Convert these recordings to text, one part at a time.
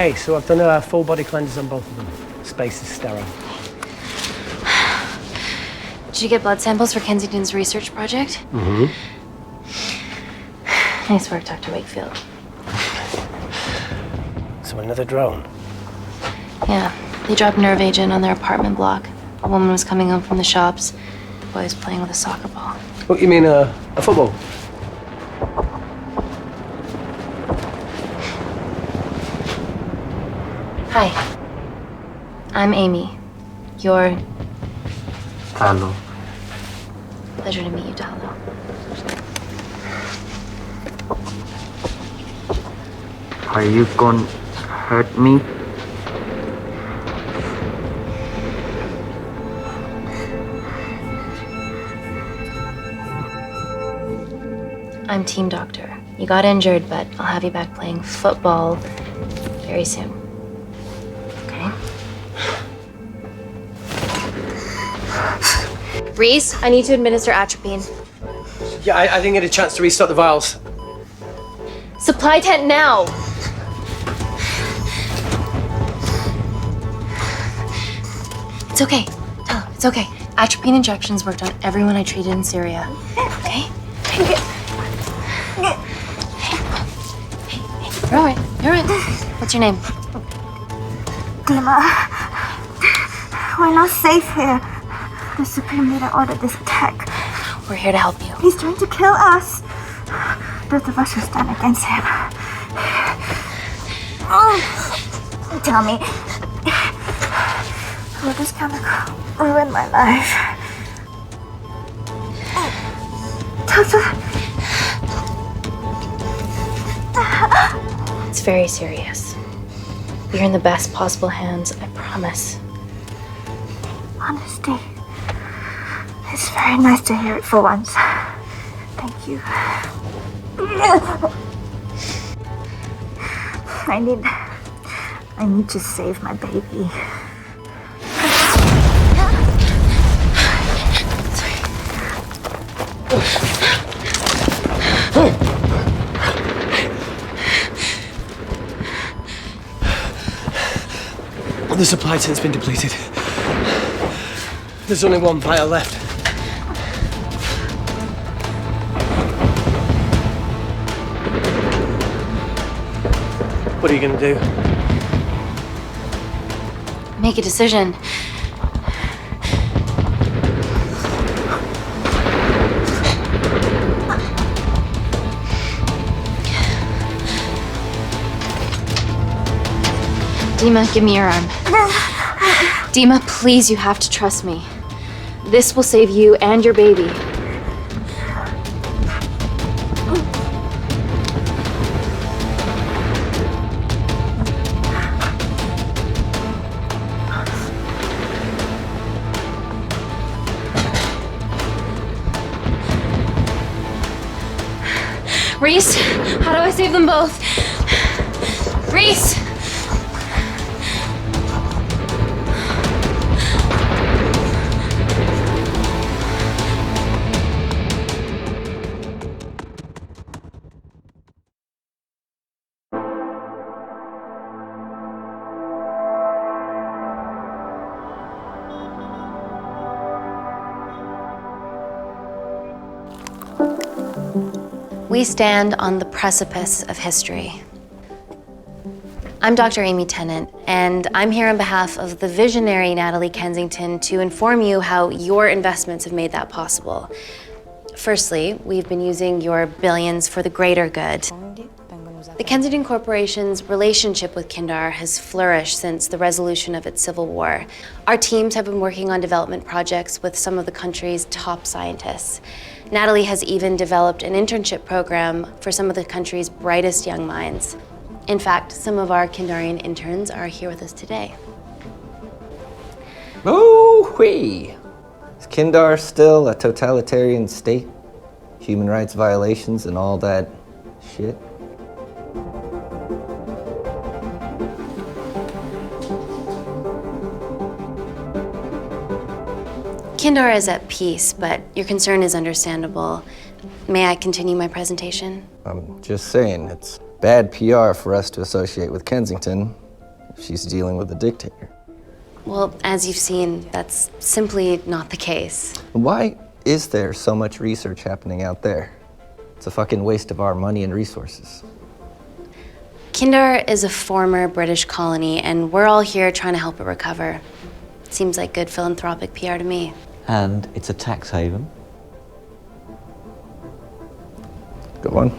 Okay, so I've done a full body cleanse on both of them. Space is sterile. Did you get blood samples for Kensington's research project? Mm-hmm. Nice work, Dr. Wakefield. So another drone? Yeah, they dropped nerve agent on their apartment block. A woman was coming home from the shops. The boy was playing with a soccer ball. What, you mean a football? Hi. I'm Amy. You're... Hello. Pleasure to meet you, Talo. Are you gonna hurt me? I'm team doctor. You got injured, but I'll have you back playing football very soon. Okay? Reese, I need to administer atropine. Yeah, I didn't get a chance to restock the vials. Supply tent now! It's okay. Tell him, it's okay. Atropine injections worked on everyone I treated in Syria. Okay? You're all right. You're all right. What's your name? Dima, we're not safe here. The Supreme Leader ordered this attack. We're here to help you. He's trying to kill us. Both of us will stand against him. Oh, tell me, will this chemical ruin my life? Doctor. It's very serious. You're in the best possible hands, I promise. Honesty. It's very nice to hear it for once. Thank you. I need to save my baby. The supply tent's been depleted. There's only one vial left. What are you gonna do? Make a decision. Dima, give me your arm. Dima, please, you have to trust me. This will save you and your baby. Reese, how do I save them both? Reese! We stand on the precipice of history. I'm Dr. Amy Tennant, and I'm here on behalf of the visionary Natalie Kensington to inform you how your investments have made that possible. Firstly, we've been using your billions for the greater good. The Kensington Corporation's relationship with Kindar has flourished since the resolution of its civil war. Our teams have been working on development projects with some of the country's top scientists. Natalie has even developed an internship program for some of the country's brightest young minds. In fact, some of our Kindarian interns are here with us today. Oh-wee! Is Kindar still a totalitarian state? Human rights violations and all that shit? Kindar is at peace, but your concern is understandable. May I continue my presentation? I'm just saying, it's bad PR for us to associate with Kensington. she's dealing with a dictator. Well, as you've seen, that's simply not the case. Why is there so much research happening out there? It's a fucking waste of our money and resources. Kindar is a former British colony, and we're all here trying to help it recover. Seems like good philanthropic PR to me. And it's a tax haven. Go on.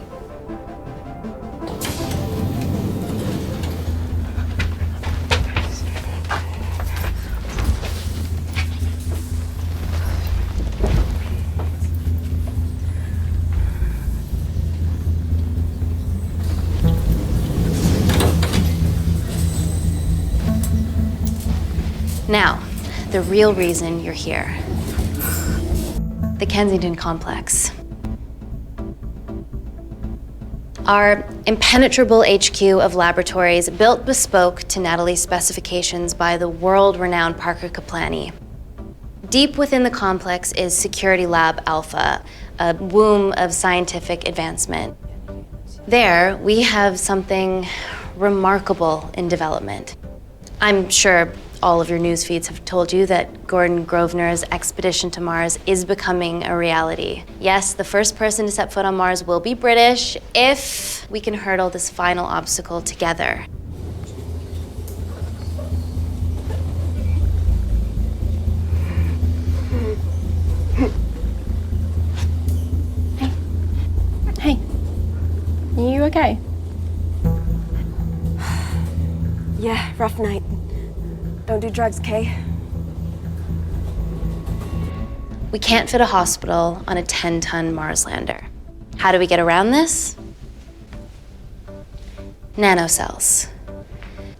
Now, the real reason you're here. The Kensington Complex. Our impenetrable HQ of laboratories built bespoke to Natalie's specifications by the world-renowned Parker Kaplany. Deep within the complex is Security Lab Alpha, a womb of scientific advancement. There, we have something remarkable in development. I'm sure all of your news feeds have told you that Gordon Grosvenor's expedition to Mars is becoming a reality. Yes, the first person to set foot on Mars will be British if we can hurdle this final obstacle together. Hey. Are you okay? Yeah, rough night. Don't do drugs, Kay. We can't fit a hospital on a 10-ton Mars lander. How do we get around this? Nanocells.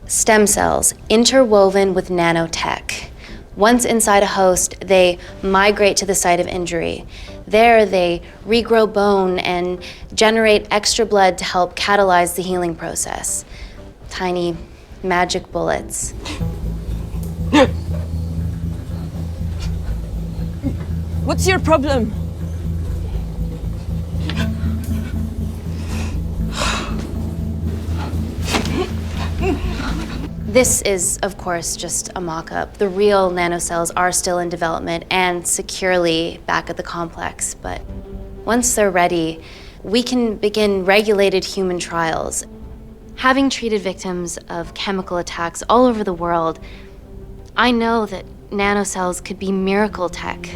Stem cells interwoven with nanotech. Once inside a host, they migrate to the site of injury. There, they regrow bone and generate extra blood to help catalyze the healing process. Tiny magic bullets. What's your problem? This is, of course, just a mock-up. The real nanocells are still in development and securely back at the complex, but once they're ready, we can begin regulated human trials. Having treated victims of chemical attacks all over the world, I know that nanocells could be miracle tech.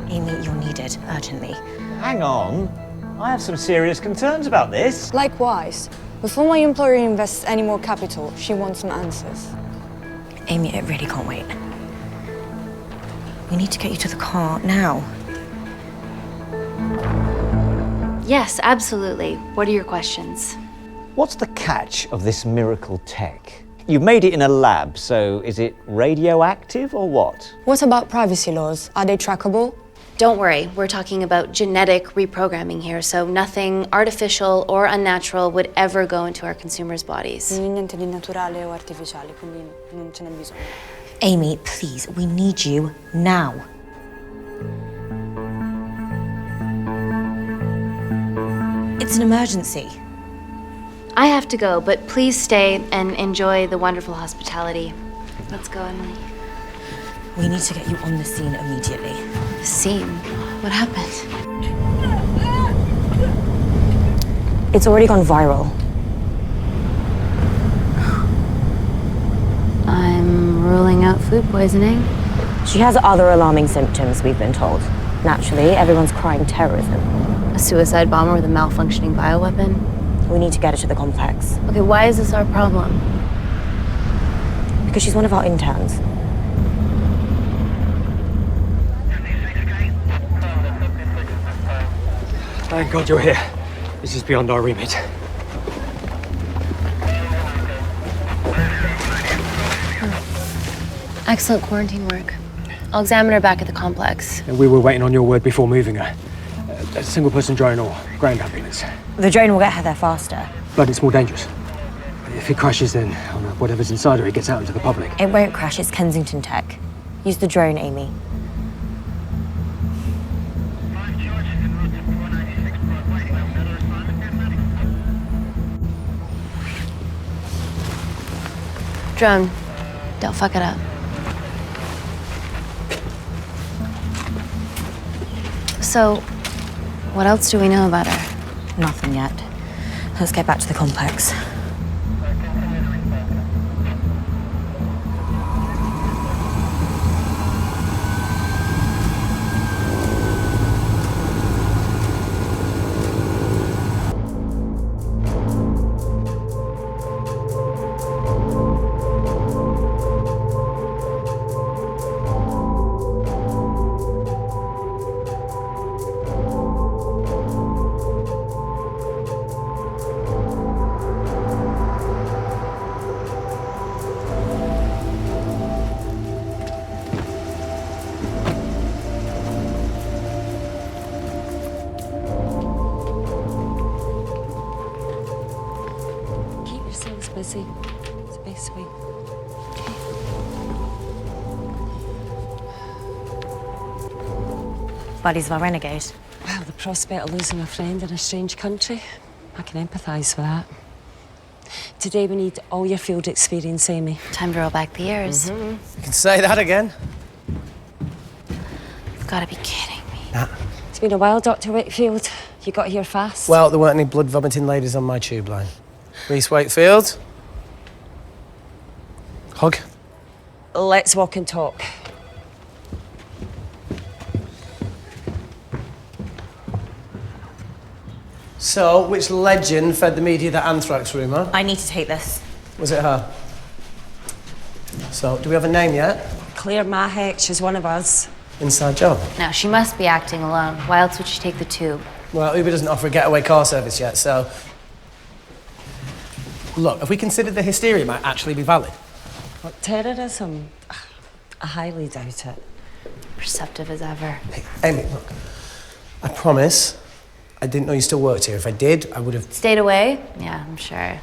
Amy, you're needed urgently. Hang on. I have some serious concerns about this. Likewise. Before my employer invests any more capital, she wants some answers. Amy, it really can't wait. We need to get you to the car now. Yes, absolutely. What are your questions? What's the catch of this miracle tech? You've made it in a lab, so is it radioactive or what? What about privacy laws? Are they trackable? Don't worry, we're talking about genetic reprogramming here, so nothing artificial or unnatural would ever go into our consumers' bodies. Niente di naturale o artificiale, quindi non ce n'è bisogno. Amy, please, we need you now. It's an emergency. I have to go, but please stay and enjoy the wonderful hospitality. Let's go, Emily. We need to get you on the scene immediately. Scene? What happened? It's already gone viral. I'm ruling out food poisoning. She has other alarming symptoms, we've been told. Naturally, everyone's crying terrorism. A suicide bomber with a malfunctioning bioweapon? We need to get her to the complex. Okay, why is this our problem? Because she's one of our interns. Thank God you're here. This is beyond our remit. Excellent quarantine work. I'll examine her back at the complex. And we were waiting on your word before moving her. A single-person drone or ground ambulance. The drone will get her there faster. But it's more dangerous. If it crashes, then whatever's inside her, it gets out into the public. It won't crash, it's Kensington tech. Use the drone, Amy. Drone, don't fuck it up. So, what else do we know about her? Nothing yet. Let's get back to the complex. Busy. It's the best way. Buddies of our renegade. Well, the prospect of losing a friend in a strange country, I can empathise with that. Today we need all your field experience, Amy. Time to roll back the years. You can say that again. You've got to be kidding me. It's been a while, Dr. Wakefield. You got here fast. Well, there weren't any blood-vomiting ladies on my tube line. Reese Wakefield. Hug. Let's walk and talk. So, which legend fed the media that anthrax rumour? I need to take this. Was it her? So, do we have a name yet? Claire Mahek, she's one of us. Inside job. Now, she must be acting alone. Why else would she take the tube? Well, Uber doesn't offer a getaway car service yet, so... Look, if we consider the hysteria might actually be valid. What, terrorism? I highly doubt it. Perceptive as ever. Hey, Amy, look. I promise I didn't know you still worked here. If I did, I would have... Stayed away? Yeah, I'm sure.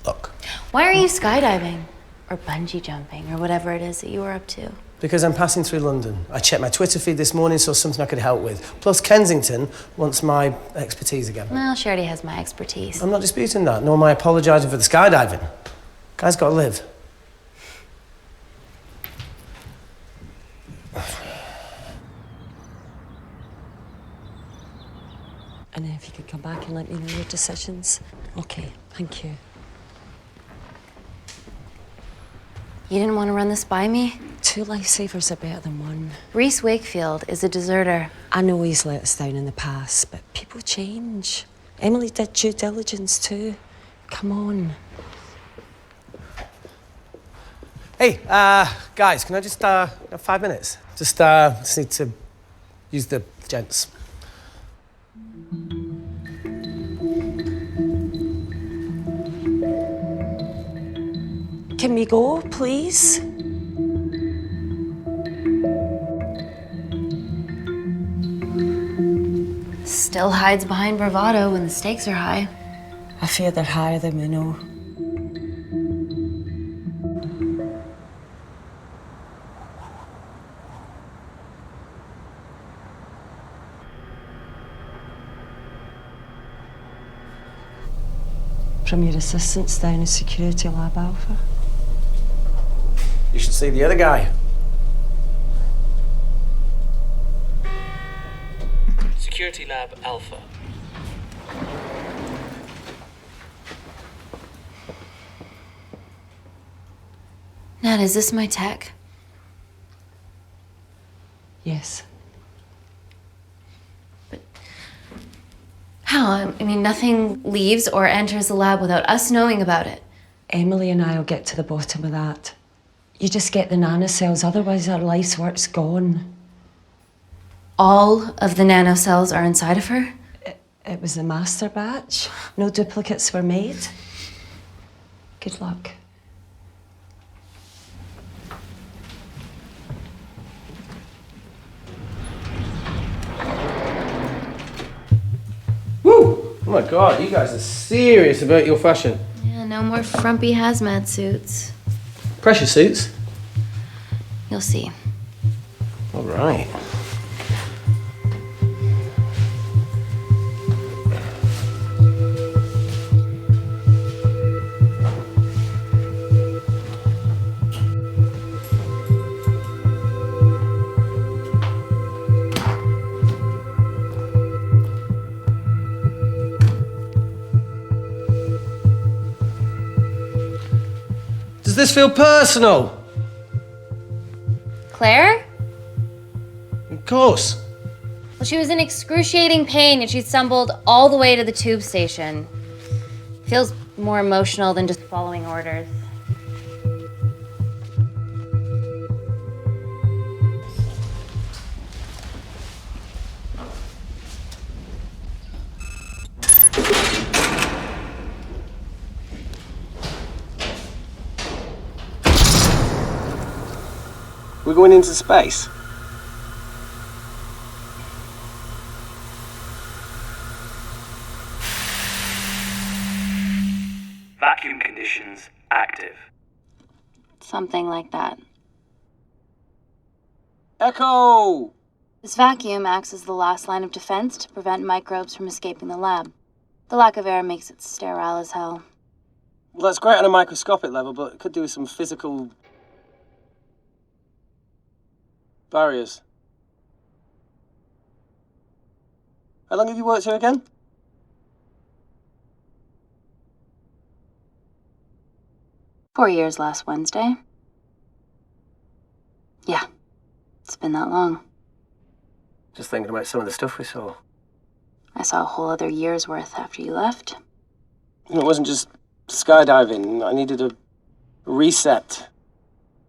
Look. Why are you skydiving? Or bungee jumping, or whatever it is that you were up to? Because I'm passing through London. I checked my Twitter feed this morning, saw something I could help with. Plus, Kensington wants my expertise again. Well, she already has my expertise. I'm not disputing that, nor am I apologising for the skydiving. Guy's got to live. And if you could come back and let me know your decisions. Okay, thank you. You didn't want to run this by me? 2 lifesavers are better than 1. Reese Wakefield is a deserter. I know he's let us down in the past, but people change. Emily did due diligence too. Come on. Hey, guys, can I just, have 5 minutes? Just need to use the gents. Can we go, please? Still hides behind bravado when the stakes are high. I fear they're higher than we know. From your assistants down in Security Lab Alpha. You should see the other guy. Security Lab Alpha. Nat, is this my tech? Yes. How? I mean, nothing leaves or enters the lab without us knowing about it. Emily and I will get to the bottom of that. You just get the nanocells, otherwise our life's work's gone. All of the nanocells are inside of her? It was the master batch. No duplicates were made. Good luck. Oh my God, you guys are serious about your fashion. Yeah, no more frumpy hazmat suits. Pressure suits? You'll see. All right. Does this feel personal? Claire? Of course. Well, she was in excruciating pain and she stumbled all the way to the tube station. Feels more emotional than just following orders. We're going into space. Vacuum conditions active. Something like that. Echo! This vacuum acts as the last line of defense to prevent microbes from escaping the lab. The lack of air makes it sterile as hell. Well, that's great on a microscopic level, but it could do with some physical barriers. How long have you worked here again? "4 years last Wednesday." Yeah, it's been that long. Just thinking about some of the stuff we saw. I saw a whole other year's worth after you left. It wasn't just skydiving. I needed a reset.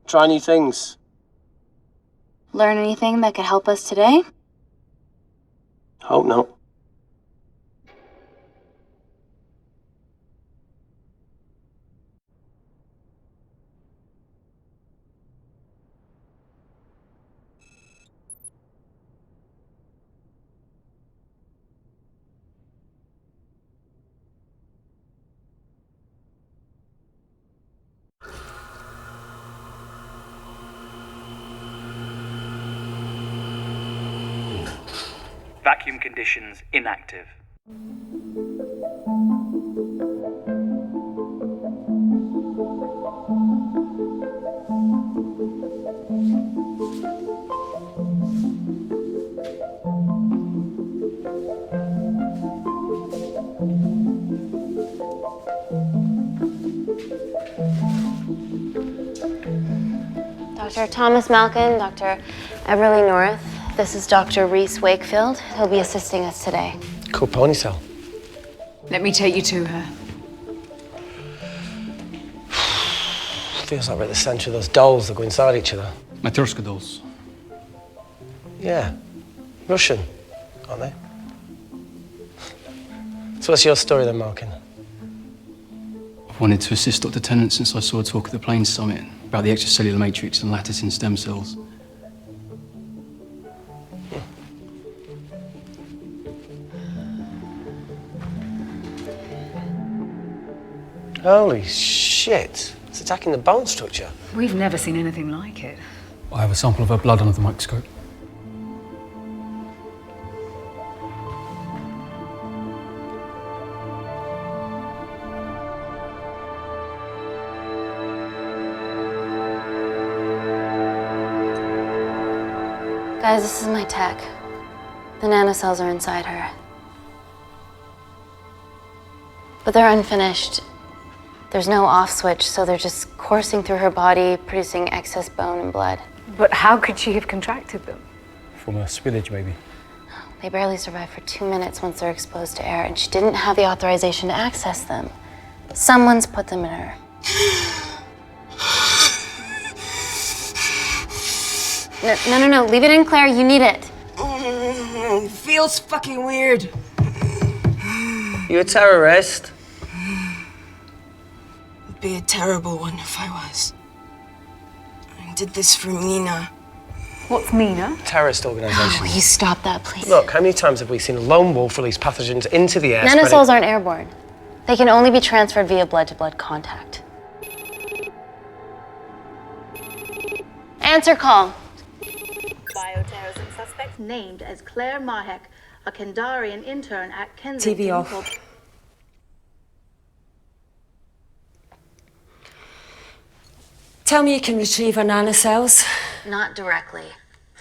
Try new things. Learn anything that could help us today? Hope not. Vacuum conditions inactive. Dr. Thomas Malkin, Dr. Everly North. This is Dr. Reese Wakefield. He'll be assisting us today. Cool ponytail. Let me take you to her. Feels like we're at the centre of those dolls that go inside each other. Matryoshka dolls. Yeah. Russian, aren't they? So what's your story then, Malkin? I've wanted to assist Dr. Tennant since I saw a talk at the Plains Summit about the extracellular matrix and lattice in stem cells. Holy shit. It's attacking the bone structure. We've never seen anything like it. I have a sample of her blood under the microscope. Guys, this is my tech. The nanocells are inside her. But they're unfinished. There's no off switch, so they're just coursing through her body, producing excess bone and blood. But how could she have contracted them? From a spillage, maybe. They barely survive for 2 minutes once they're exposed to air, and she didn't have the authorization to access them. Someone's put them in her. No, leave it in, Claire, you need it. Feels fucking weird. You a terrorist? Would be a terrible one if I was. I did this for Mina. What's MENA? Terrorist organisation. Will you stop that, please? Look, how many times have we seen a lone wolf release pathogens into the air? Nanocells aren't airborne. They can only be transferred via blood-to-blood contact. Answer call. Bioterrorism suspect named as Claire Mahek, a Kandarian intern at Kensington. TV off. Tell me you can retrieve our nanocells. Not directly.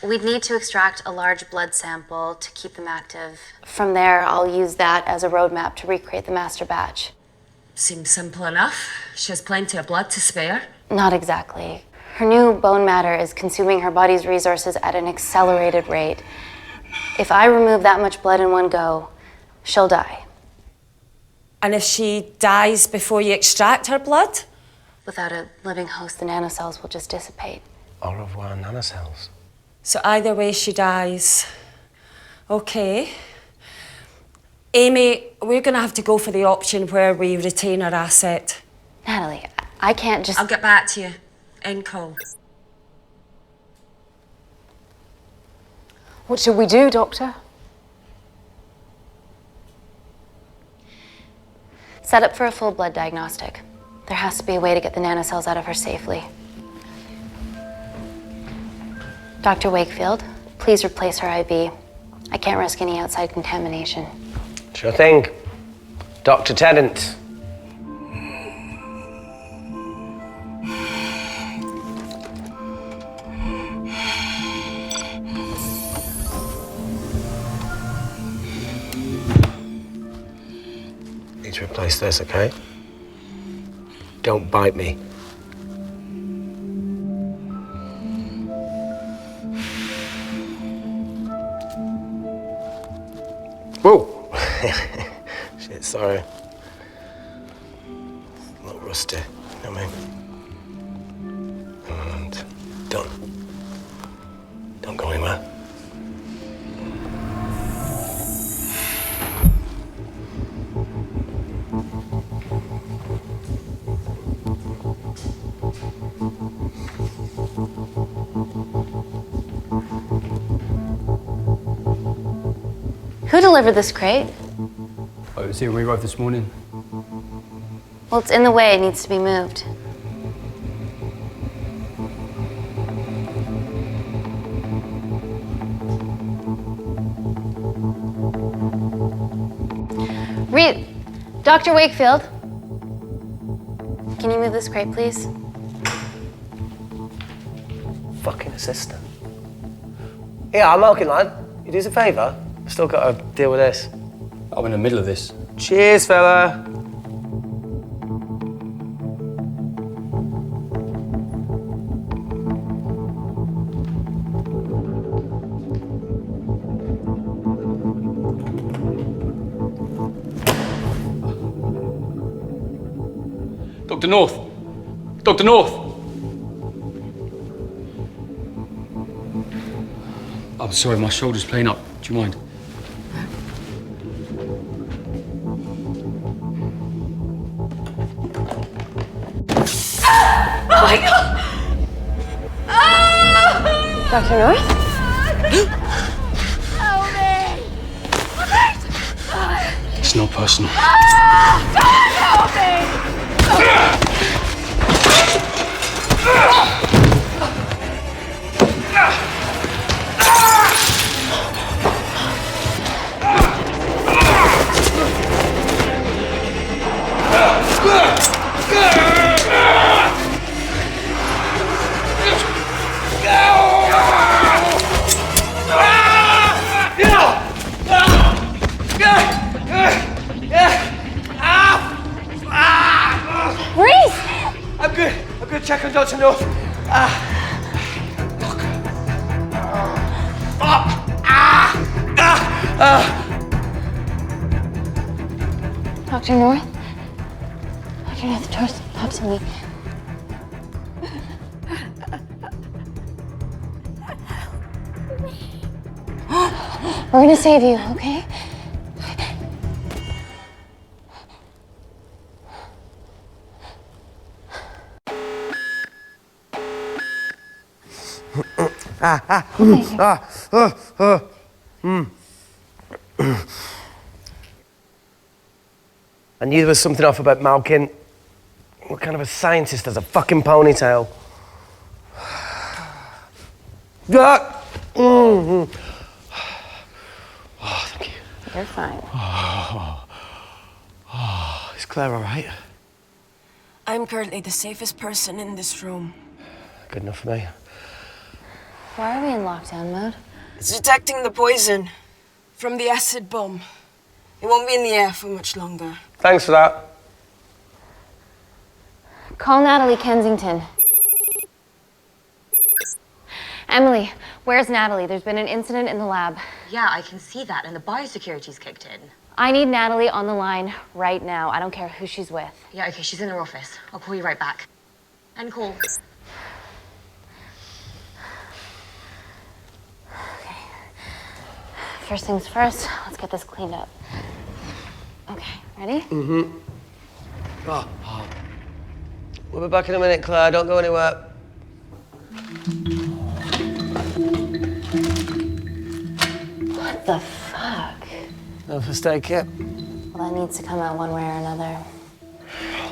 We'd need to extract a large blood sample to keep them active. From there, I'll use that as a roadmap to recreate the master batch. Seems simple enough. She has plenty of blood to spare. Not exactly. Her new bone matter is consuming her body's resources at an accelerated rate. If I remove that much blood in one go, she'll die. And if she dies before you extract her blood? Without a living host, the nanocells will just dissipate. Au revoir, nanocells. So either way she dies. Okay. Amy, we're gonna have to go for the option where we retain our asset. Natalie, I can't just... I'll get back to you. End call. What should we do, Doctor? Set up for a full blood diagnostic. There has to be a way to get the nanocells out of her safely. Dr. Wakefield, please replace her IV. I can't risk any outside contamination. Sure thing. Dr. Tennant. Need to replace this, okay? Don't bite me. Whoa! Shit, sorry. A little rusty, you know what I mean? And don't go anywhere. Who delivered this crate? Oh, it was here when we arrived this morning. Well, it's in the way. It needs to be moved. Dr. Wakefield, can you move this crate, please? Fucking assistant. Yeah, I'm okay, lad. You do us a favour? I've still got to deal with this. I'm in the middle of this. Cheers, fella. Dr. North! Dr. North! I'm sorry, my shoulder's playing up. Do you mind? Oh my God! Dr. North? Help me! It's not personal. Help me! I'm good. Check on Dr. North. Dr. North? Dr. North, talk to me. We're gonna save you, okay? I knew there was something off about Malkin. What kind of a scientist has a fucking ponytail? Oh, thank you. You're fine. Is Claire all right? I'm currently the safest person in this room. Good enough for me. Why are we in lockdown mode? It's detecting the poison from the acid bomb. It won't be in the air for much longer. Thanks for that. Call Natalie Kensington. Emily, where's Natalie? There's been an incident in the lab. Yeah, I can see that, and the biosecurity's kicked in. I need Natalie on the line right now. I don't care who she's with. Yeah, okay, she's in her office. I'll call you right back. End call. Okay. First things first, let's get this cleaned up. Okay, ready? Mm-hmm. We'll be back in a minute, Claire. Don't go anywhere. What the fuck? No first aid kit. Well, that needs to come out one way or another.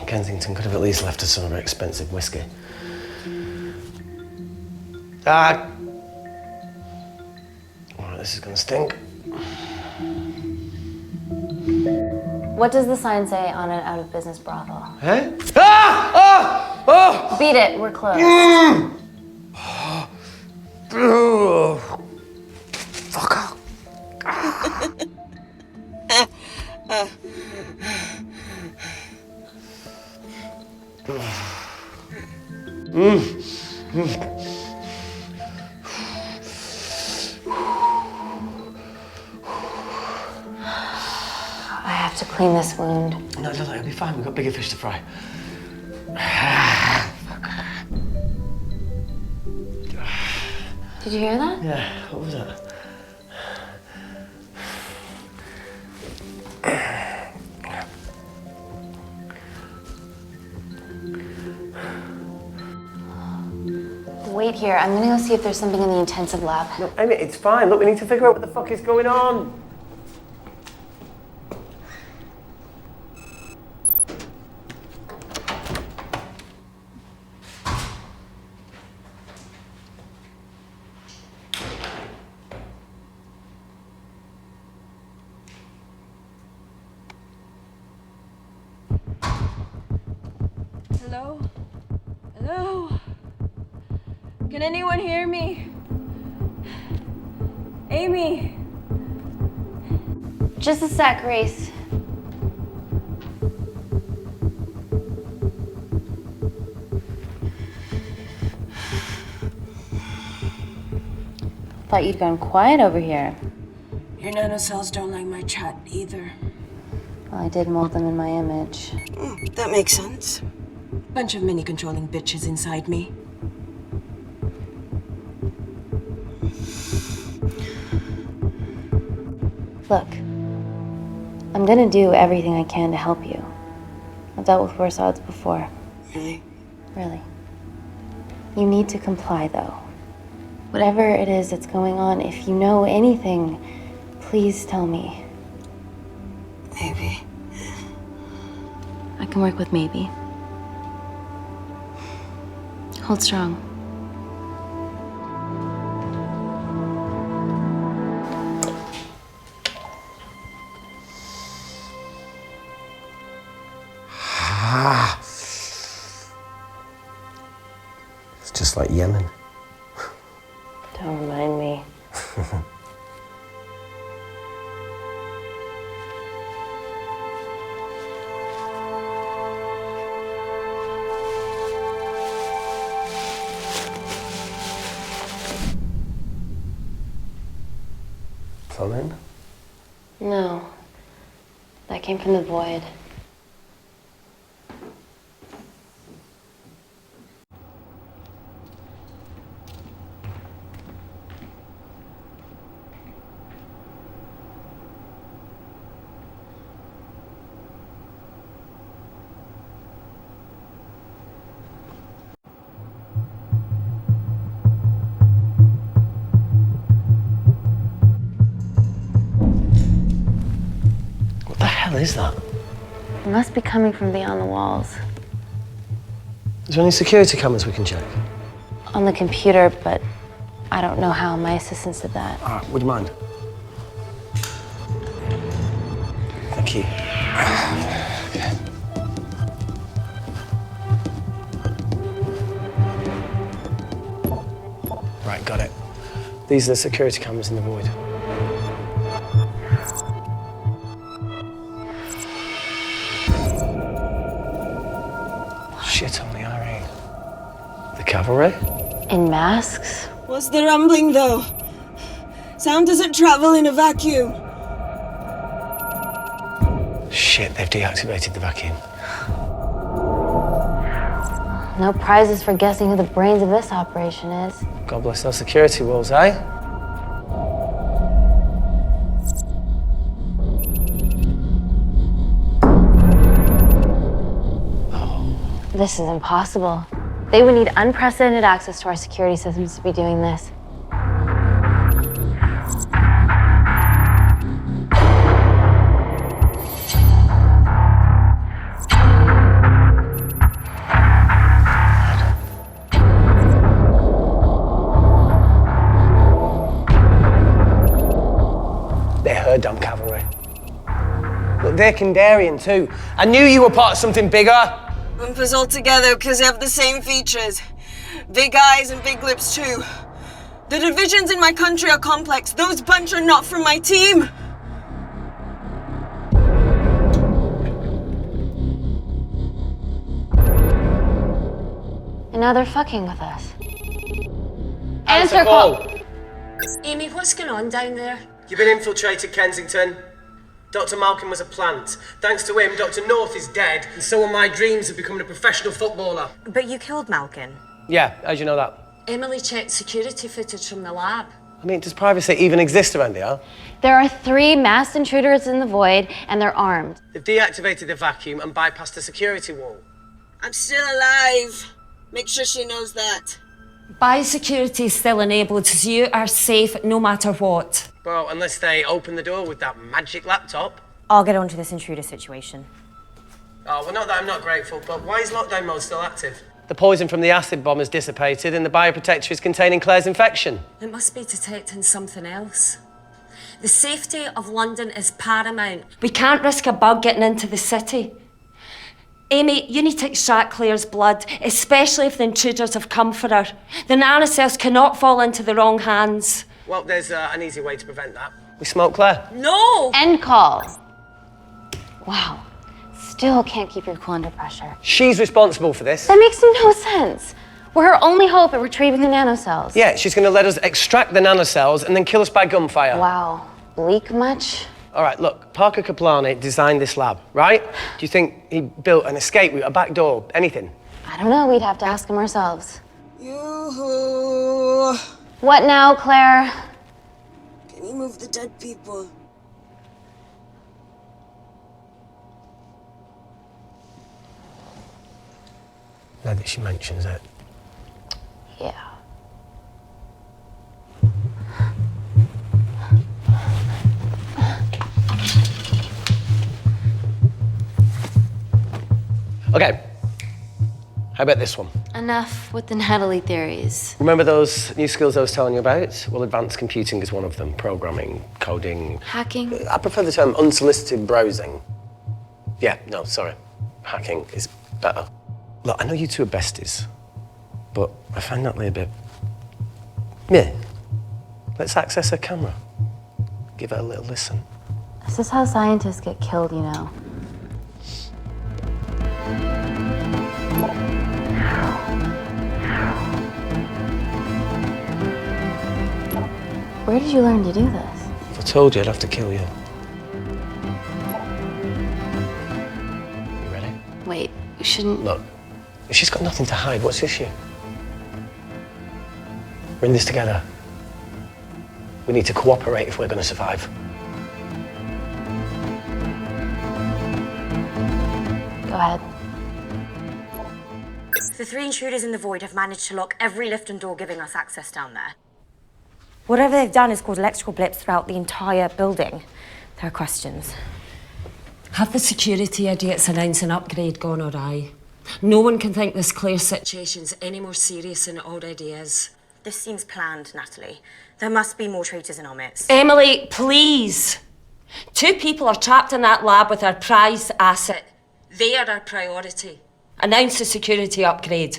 Kensington could have at least left us some of her expensive whiskey. Alright, this is gonna stink. What does the sign say on an out-of-business brothel? Eh? Oh! Beat it, we're closed. Fuck off. I have to clean this wound. No, it'll be fine. We've got bigger fish to fry. Did you hear that? Yeah, what was that? Wait here. I'm gonna go see if there's something in the intensive lab. No, Amy, it's fine. Look, we need to figure out what the fuck is going on. Hello? Hello? Can anyone hear me? Amy? Just a sec, Grace. Thought you'd gone quiet over here. Your nanocells don't like my chat either. Well, I did mold them in my image. That makes sense. Bunch of mini-controlling bitches inside me. Look, I'm gonna do everything I can to help you. I've dealt with worse odds before. Really? Really. You need to comply, though. Whatever it is that's going on, if you know anything, please tell me. Maybe. I can work with maybe. Hold strong. It's just like Yemen. Don't remind me. Plumbing? No. That came from the void. the hell is that? It must be coming from beyond the walls. Is there any security cameras we can check? On the computer, but I don't know how. My assistants did that. All right, would you mind? Thank you. Okay. Right, got it. These are the security cameras in the void. Shit on the Irene. The cavalry? In masks? What's the rumbling, though? Sound doesn't travel in a vacuum. Shit, they've deactivated the vacuum. No prizes for guessing who the brains of this operation is. God bless those security walls, eh? This is impossible. They would need unprecedented access to our security systems to be doing this. They're her damn cavalry. Look, they're Kandarian too. I knew you were part of something bigger. Lumpers all together because they have the same features. Big eyes and big lips too. The divisions in my country are complex. Those bunch are not from my team. And now they're fucking with us. Answer call. Amy, what's going on down there? You've been infiltrated, Kensington. Dr. Malkin was a plant. Thanks to him, Dr. North is dead, and so are my dreams of becoming a professional footballer. But you killed Malkin. Yeah, how'd you know that? Emily checked security footage from the lab. I mean, does privacy even exist around here? There are 3 masked intruders in the void, and they're armed. They've deactivated the vacuum and bypassed the security wall. I'm still alive. Make sure she knows that. Biosecurity is still enabled, so you are safe no matter what. Well, unless they open the door with that magic laptop. I'll get onto this intruder situation. Oh, well, not that I'm not grateful, but why is lockdown mode still active? The poison from the acid bomb has dissipated and the bioprotector is containing Claire's infection. It must be detecting something else. The safety of London is paramount. We can't risk a bug getting into the city. Amy, you need to extract Claire's blood, especially if the intruders have come for her. The nanocells cannot fall into the wrong hands. Well, there's an easy way to prevent that. We smoke Claire. No! End call. Wow. Still can't keep your cool under pressure. She's responsible for this. That makes no sense. We're her only hope at retrieving the nanocells. Yeah, she's going to let us extract the nanocells and then kill us by gunfire. Wow. Bleak much? All right, look, Parker Kaplani designed this lab, right? Do you think he built an escape route, a back door, anything? I don't know. We'd have to ask him ourselves. Yoo-hoo. What now, Claire? Can you move the dead people? Now that she mentions it. Yeah. Okay. How about this one? Enough with the Natalie theories. Remember those new skills I was telling you about? Well, advanced computing is one of them. Programming, coding. Hacking? I prefer the term unsolicited browsing. Yeah, no, sorry. Hacking is better. Look, I know you two are besties, but I find Natalie a bit... meh. Let's access her camera. Give her a little listen. This is how scientists get killed, you know. Where did you learn to do this? If I told you, I'd have to kill you. You ready? Wait, you shouldn't... Look, if she's got nothing to hide, what's the issue? We're in this together. We need to cooperate if we're going to survive. Go ahead. The 3 intruders in the void have managed to lock every lift and door giving us access down there. Whatever they've done has caused electrical blips throughout the entire building. There are questions. Have the security idiots announce an upgrade gone awry? No one can think this Claire situation's any more serious than it already is. This seems planned, Natalie. There must be more traitors in our midst. Emily, please. 2 people are trapped in that lab with our prized asset. They are our priority. Announce the security upgrade.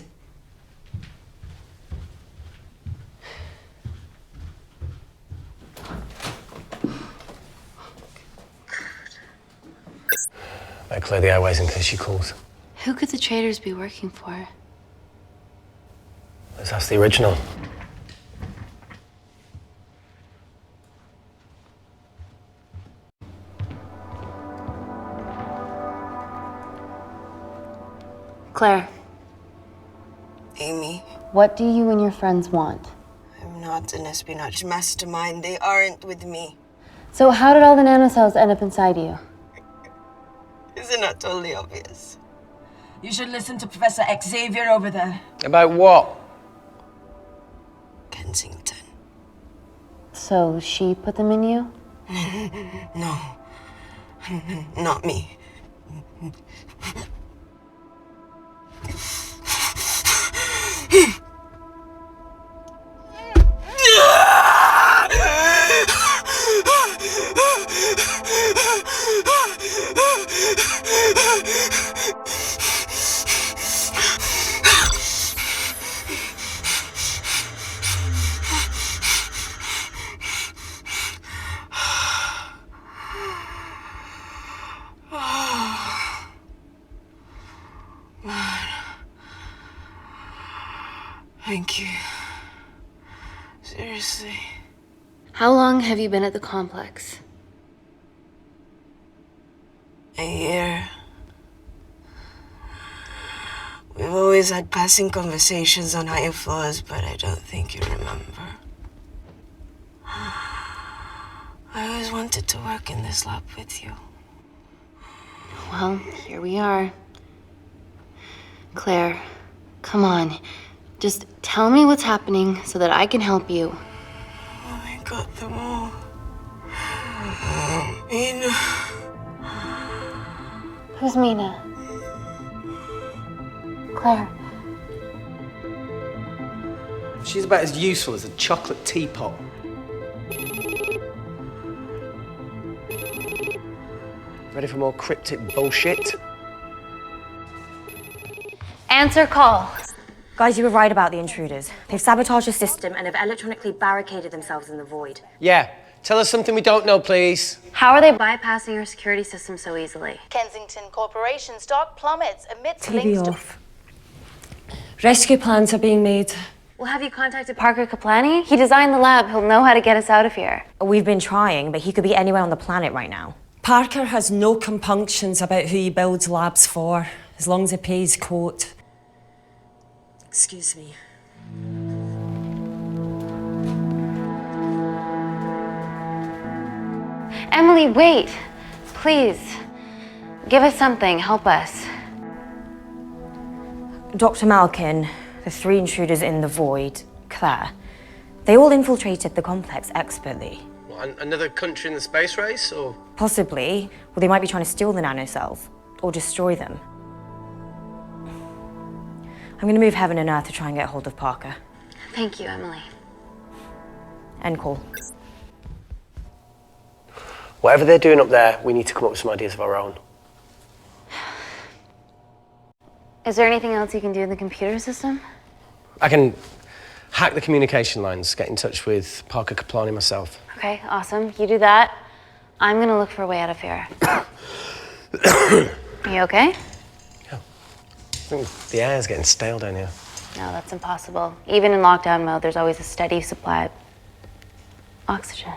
Better clear the airways in case she calls. Who could the traitors be working for? Let's ask the original. Claire, Amy, what do you and your friends want? I'm not an espionage mastermind. They aren't with me. So how did all the nanocells end up inside you? Is it not totally obvious? You should listen to Professor Xavier over there. About what? Kensington. So she put them in you? No. Not me. Thank you. Seriously. How long have you been at the complex? A year. We've always had passing conversations on higher floors, but I don't think you remember. I always wanted to work in this lab with you. Well, here we are. Claire, come on. Just tell me what's happening so that I can help you. I got them all. Mina. Who's Mina? Claire. She's about as useful as a chocolate teapot. Ready for more cryptic bullshit? Answer call. Guys, you were right about the intruders. They've sabotaged the system and have electronically barricaded themselves in the void. Yeah. Tell us something we don't know, please. How are they bypassing your security system so easily? Kensington Corporation stock plummets amidst TV links to... off. Rescue plans are being made. Well, have you contacted Parker Kaplani? He designed the lab. He'll know how to get us out of here. We've been trying, but he could be anywhere on the planet right now. Parker has no compunctions about who he builds labs for, as long as he pays court. Excuse me. Emily, wait. Please. Give us something. Help us. Dr. Malkin, the 3 intruders in the void, Claire, they all infiltrated the complex expertly. What, another country in the space race, or? Possibly. Well, they might be trying to steal the nanocells or destroy them. I'm going to move heaven and earth to try and get hold of Parker. Thank you, Emily. End call. Whatever they're doing up there, we need to come up with some ideas of our own. Is there anything else you can do in the computer system? I can hack the communication lines, get in touch with Parker Kaplani myself. Okay, awesome. You do that. I'm gonna look for a way out of here. You okay? I think the air's getting stale down here. No, that's impossible. Even in lockdown mode, there's always a steady supply of oxygen.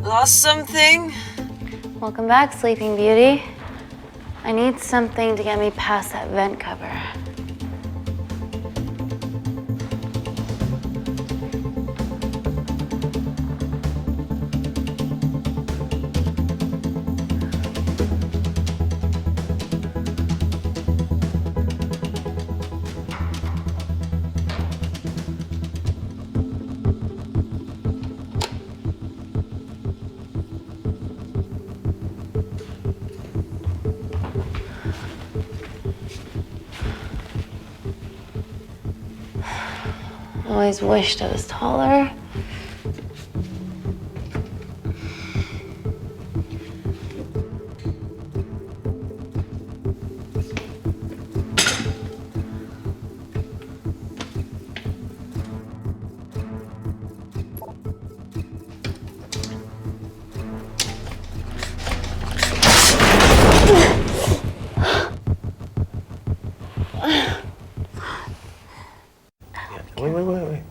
Lost something? Welcome back, Sleeping Beauty. I need something to get me past that vent cover. always wished I was taller. Wait.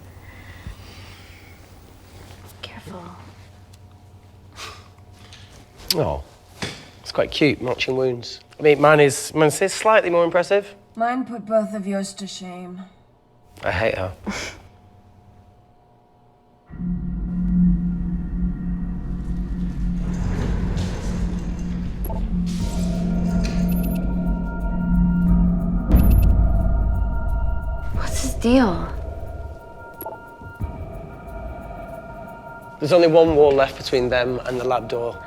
Careful. Oh, it's quite cute, matching wounds. I mean, mine is slightly more impressive. Mine put both of yours to shame. I hate her. What's his deal? There's only one wall left between them and the lab door.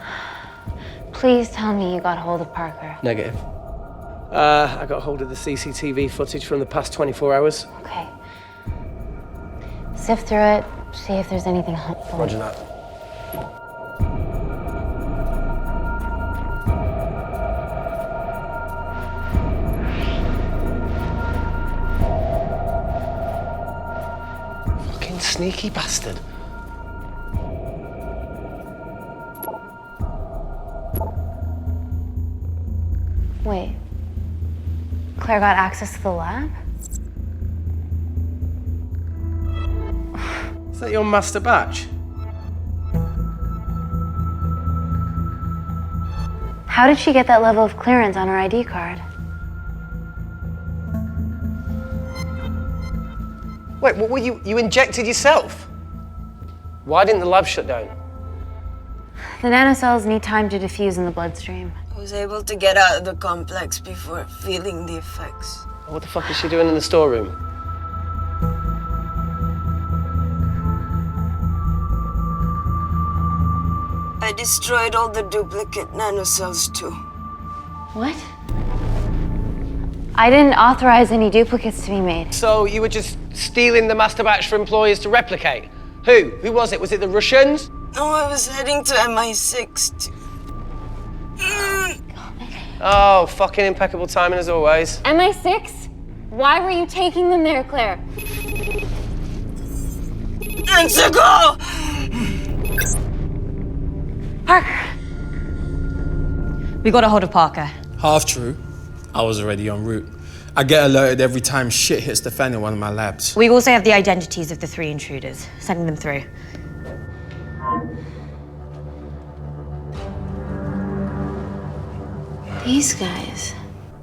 Please tell me you got hold of Parker. Negative. I got hold of the CCTV footage from the past 24 hours. Okay. Sift through it, see if there's anything helpful. Roger that. Fucking sneaky bastard. Wait. Claire got access to the lab? Is that your master batch? How did she get that level of clearance on her ID card? Wait, what were you injected yourself? Why didn't the lab shut down? The nanocells need time to diffuse in the bloodstream. I was able to get out of the complex before feeling the effects. What the fuck is she doing in the storeroom? I destroyed all the duplicate nanocells too. What? I didn't authorize any duplicates to be made. So you were just stealing the master batch for employers to replicate? Who? Who was it? Was it the Russians? No, I was heading to MI6 to... Oh, fucking impeccable timing as always. MI6? Why were you taking them there, Claire? Answer, go! Parker! We got a hold of Parker. Half true. I was already en route. I get alerted every time shit hits the fan in one of my labs. We also have the identities of the 3 intruders. Sending them through. These guys.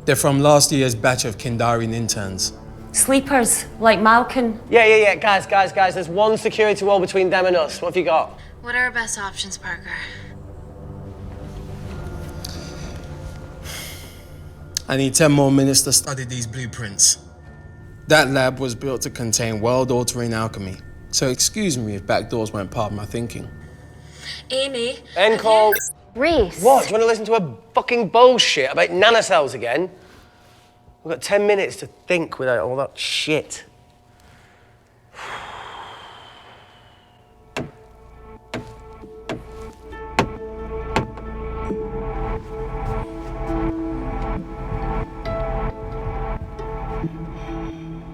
They're from last year's batch of Kindarian interns. Sleepers, like Malkin. Yeah. Guys. There's one security wall between them and us. What have you got? What are our best options, Parker? I need 10 more minutes to study these blueprints. That lab was built to contain world-altering alchemy. So excuse me if backdoors weren't part of my thinking. Amy. End call. Reese. What? Do you want to listen to a fucking bullshit about nanocells again? We've got 10 minutes to think without all that shit.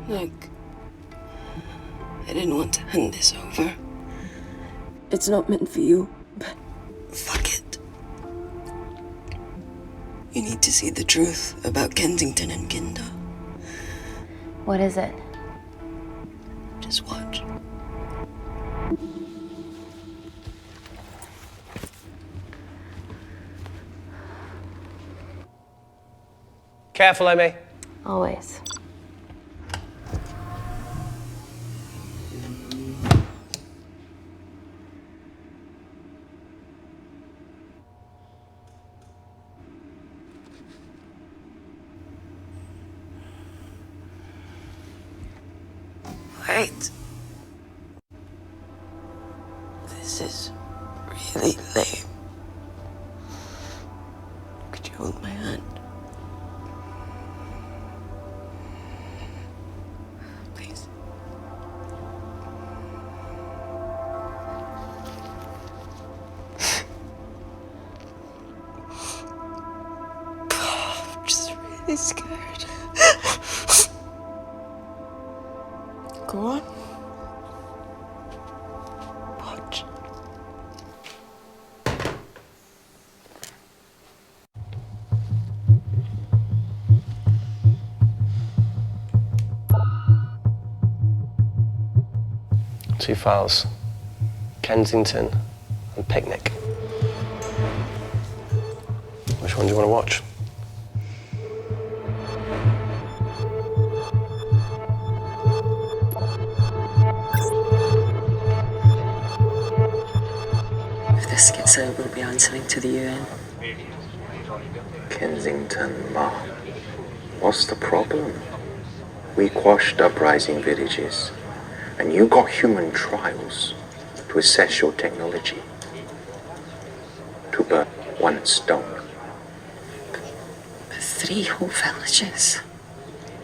Look, I didn't want to hand this over. It's not meant for you, but fuck it. You need to see the truth about Kensington and Kinda. What is it? Just watch. Careful, Amy. Always. Wait. This is really lame. Could you hold my hand? Please. He's scared. Go on. Watch. Two files. Kensington and Picnic. Which one do you want to watch? If this gets out, we'll be answering to the UN. Kensington, Ma. What's the problem? We quashed uprising villages, and you got human trials to assess your technology. To burn one stone. 3 whole villages.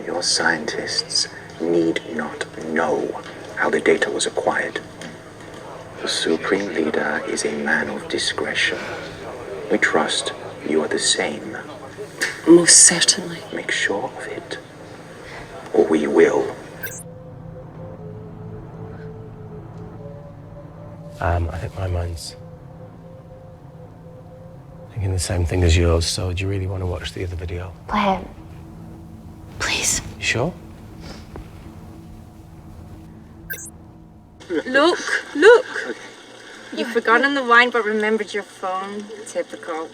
Your scientists need not know how the data was acquired. The Supreme Leader is a man of discretion. We trust you are the same. Most certainly. Make sure of it, or we will. I think my mind's thinking the same thing as yours, so do you really want to watch the other video? Play it. Please. You sure? Look, look! You've forgotten the wine but remembered your phone. Typical.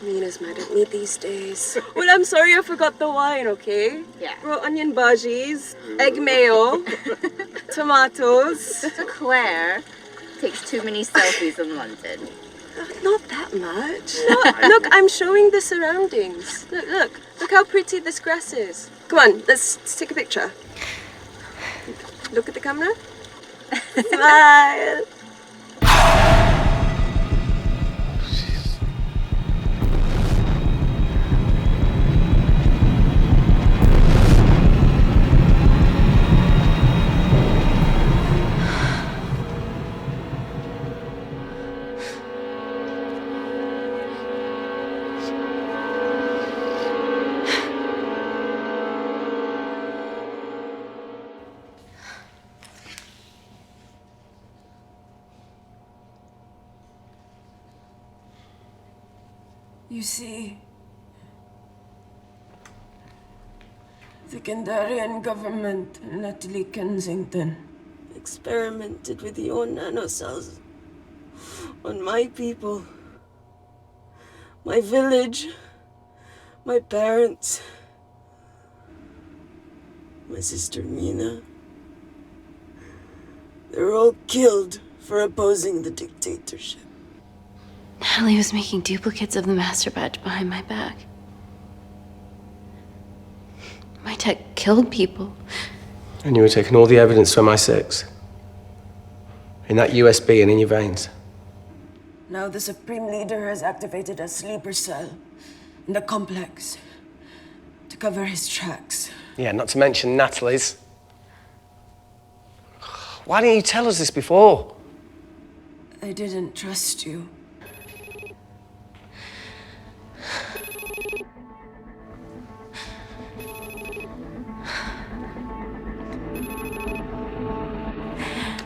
Mina's mad at me these days. Well, I'm sorry I forgot the wine, okay? Yeah. Raw onion bhajis, egg mayo, tomatoes. Claire takes too many selfies in London. Not that much. Look, I'm showing the surroundings. Look how pretty this grass is. Come on, let's take a picture. Look at the camera. Smile. You see, the Kandarian government and Natalie Kensington experimented with your nanocells on my people, my village, my parents, my sister Mina. They were all killed for opposing the dictatorship. Natalie was making duplicates of the master badge behind my back. My tech killed people. And you were taking all the evidence from MI6? In that USB and in your veins? Now the Supreme Leader has activated a sleeper cell in the complex to cover his tracks. Yeah, not to mention Natalie's. Why didn't you tell us this before? I didn't trust you.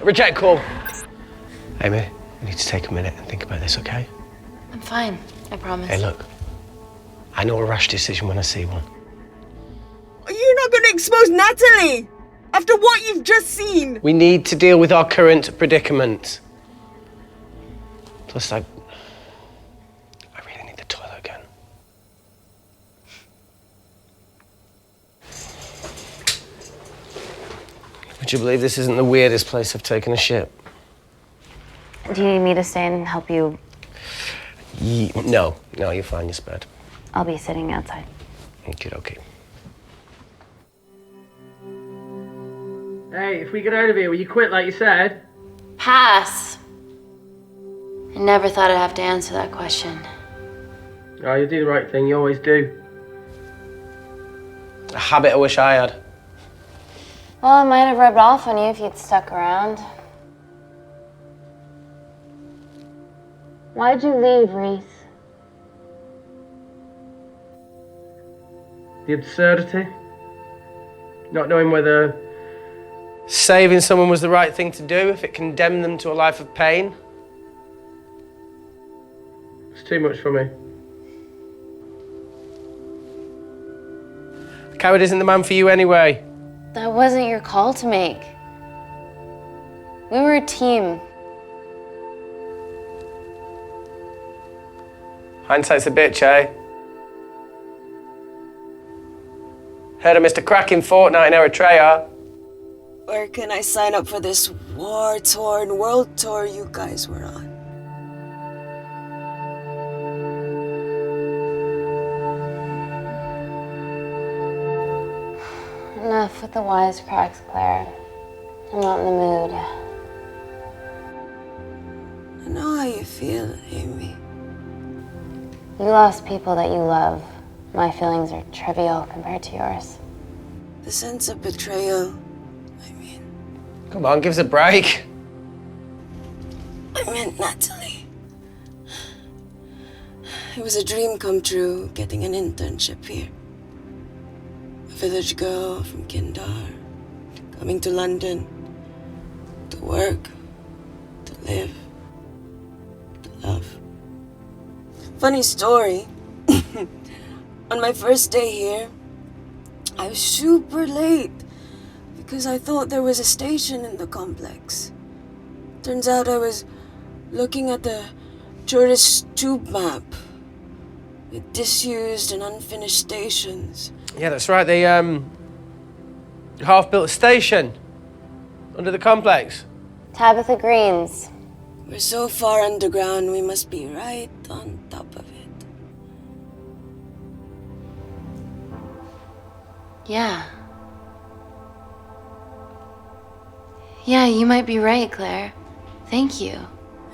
Reject call. Amy, we need to take a minute and think about this, okay? I'm fine, I promise. Hey, look. I know a rash decision when I see one. You're not gonna expose Natalie! After what you've just seen! We need to deal with our current predicament. Plus, I really need the toilet again. Would you believe this isn't the weirdest place I've taken a shit? Do you need me to stay and help you? No, you're fine, you're spared. I'll be sitting outside. Okay. Hey, if we get out of here, will you quit like you said? Pass. I never thought I'd have to answer that question. Oh, you do the right thing, you always do. A habit I wish I had. Well, it might have rubbed off on you if you'd stuck around. Why'd you leave, Reese? The absurdity. Not knowing whether saving someone was the right thing to do if it condemned them to a life of pain. it's too much for me. A coward isn't the man for you anyway. That wasn't your call to make. We were a team. Hindsight's a bitch, eh? Heard of Mr. Cracking Fortnite in Eritrea? Where can I sign up for this war-torn world tour you guys were on? Enough with the wisecracks, Claire. I'm not in the mood. I know how you feel, Amy. You lost people that you love. My feelings are trivial compared to yours. The sense of betrayal. Come on, give us a break. I meant Natalie. It was a dream come true, getting an internship here. A village girl from Kindar, coming to London to work, to live, to love. Funny story. On my first day here, I was super late because I thought there was a station in the complex. Turns out I was looking at the tourist tube map with disused and unfinished stations. Yeah, that's right. They half-built a station under the complex. Tabitha Greens. We're so far underground, we must be right on top of it. Yeah. Yeah, you might be right, Claire. Thank you.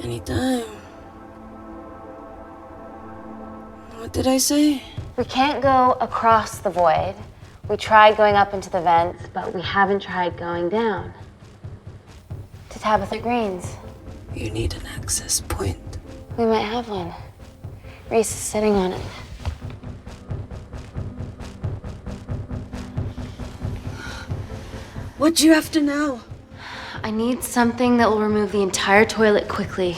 Anytime. What did I say? We can't go across the void. We tried going up into the vents, but we haven't tried going down. To Tabitha Greens. You need an access point. We might have one. Reese is sitting on it. What do you have to know? I need something that will remove the entire toilet quickly.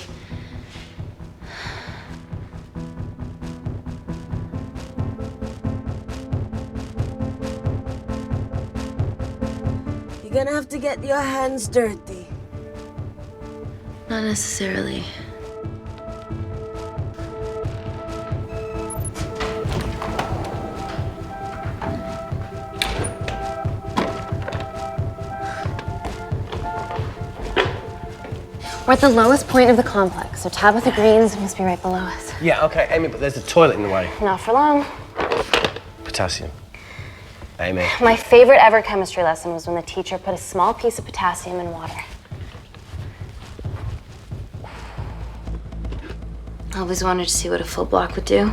You're gonna have to get your hands dirty. Not necessarily. We're at the lowest point of the complex, so Tabitha Greens must be right below us. Yeah, okay, Amy, but there's a toilet in the way. Not for long. Potassium. Amy. My favorite ever chemistry lesson was when the teacher put a small piece of potassium in water. I always wanted to see what a full block would do.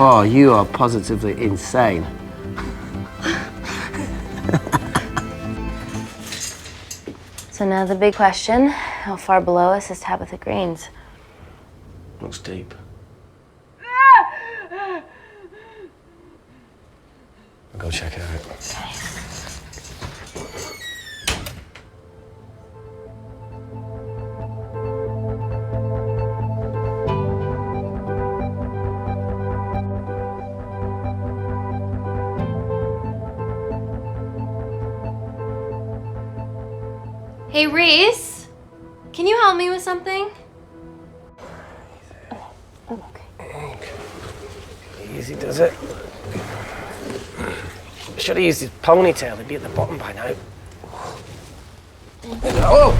Oh, you are positively insane. So now the big question, how far below us is Tabitha Greens? Looks deep. I'll go check it out. Hey, Reese, can you help me with something? Easy does it. Should have used his ponytail, he'd be at the bottom by now. Oh,